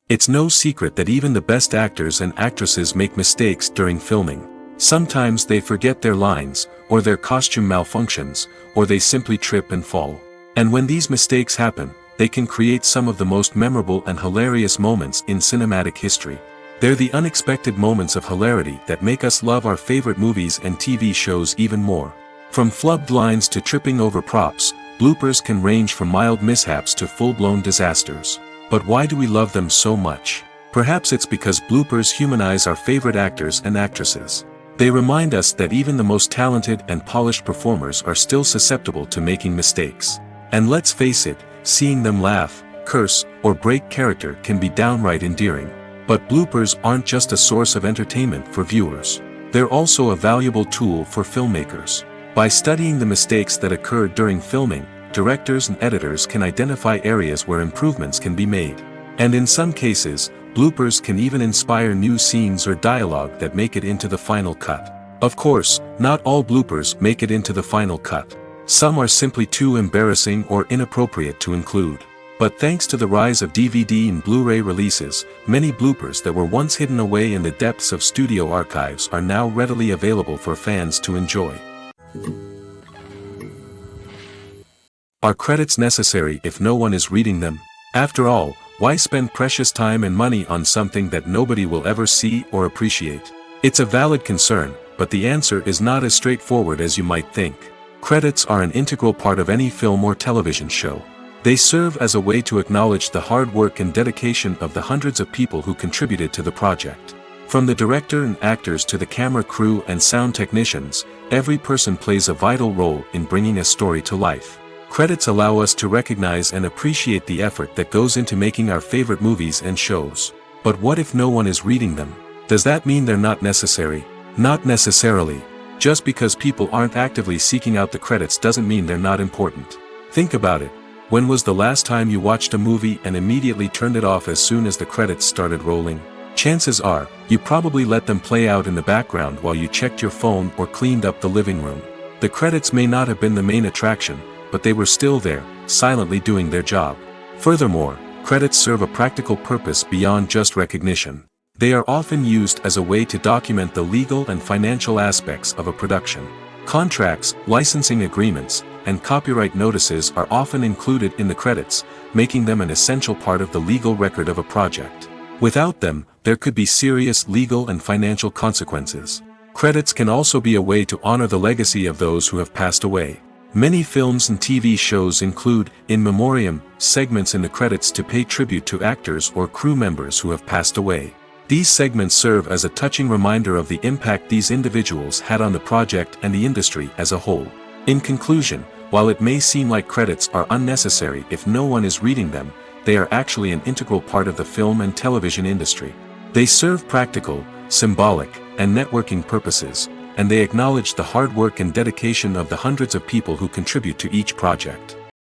It's no secret that even the best actors and actresses make mistakes during filming. Sometimes they forget their lines, or their costume malfunctions, or they simply trip and fall. And when these mistakes happen, they can create some of the most memorable and hilarious moments in cinematic history. They're the unexpected moments of hilarity that make us love our favorite movies and TV shows even more. From flubbed lines to tripping over props, bloopers can range from mild mishaps to full-blown disasters. But why do we love them so much? Perhaps it's because bloopers humanize our favorite actors and actresses. They remind us that even the most talented and polished performers are still susceptible to making mistakes. And let's face it, seeing them laugh, curse, or break character can be downright endearing. But bloopers aren't just a source of entertainment for viewers. They're also a valuable tool for filmmakers. By studying the mistakes that occurred during filming, directors and editors can identify areas where improvements can be made. And in some cases, bloopers can even inspire new scenes or dialogue that make it into the final cut. Of course, not all bloopers make it into the final cut. Some are simply too embarrassing or inappropriate to include. But thanks to the rise of DVD and Blu-ray releases, many bloopers that were once hidden away in the depths of studio archives are now readily available for fans to enjoy. Are credits necessary if no one is reading them? After all, why spend precious time and money on something that nobody will ever see or appreciate? It's a valid concern, but the answer is not as straightforward as you might think. Credits are an integral part of any film or television show. They serve as a way to acknowledge the hard work and dedication of the hundreds of people who contributed to the project. From the director and actors to the camera crew and sound technicians, every person plays a vital role in bringing a story to life. Credits allow us to recognize and appreciate the effort that goes into making our favorite movies and shows. But what if no one is reading them? Does that mean they're not necessary? Not necessarily. Just because people aren't actively seeking out the credits doesn't mean they're not important. Think about it. When was the last time you watched a movie and immediately turned it off as soon as the credits started rolling? Chances are, you probably let them play out in the background while you checked your phone or cleaned up the living room. The credits may not have been the main attraction, but they were still there, silently doing their job. Furthermore, credits serve a practical purpose beyond just recognition. They are often used as a way to document the legal and financial aspects of a production. Contracts, licensing agreements, and copyright notices are often included in the credits, making them an essential part of the legal record of a project. Without them, there could be serious legal and financial consequences. Credits can also be a way to honor the legacy of those who have passed away. Many films and TV shows include, in memoriam, segments in the credits to pay tribute to actors or crew members who have passed away. These segments serve as a touching reminder of the impact these individuals had on the project and the industry as a whole. In conclusion, while it may seem like credits are unnecessary if no one is reading them, they are actually an integral part of the film and television industry. They serve practical, symbolic, and networking purposes, and they acknowledge the hard work and dedication of the hundreds of people who contribute to each project.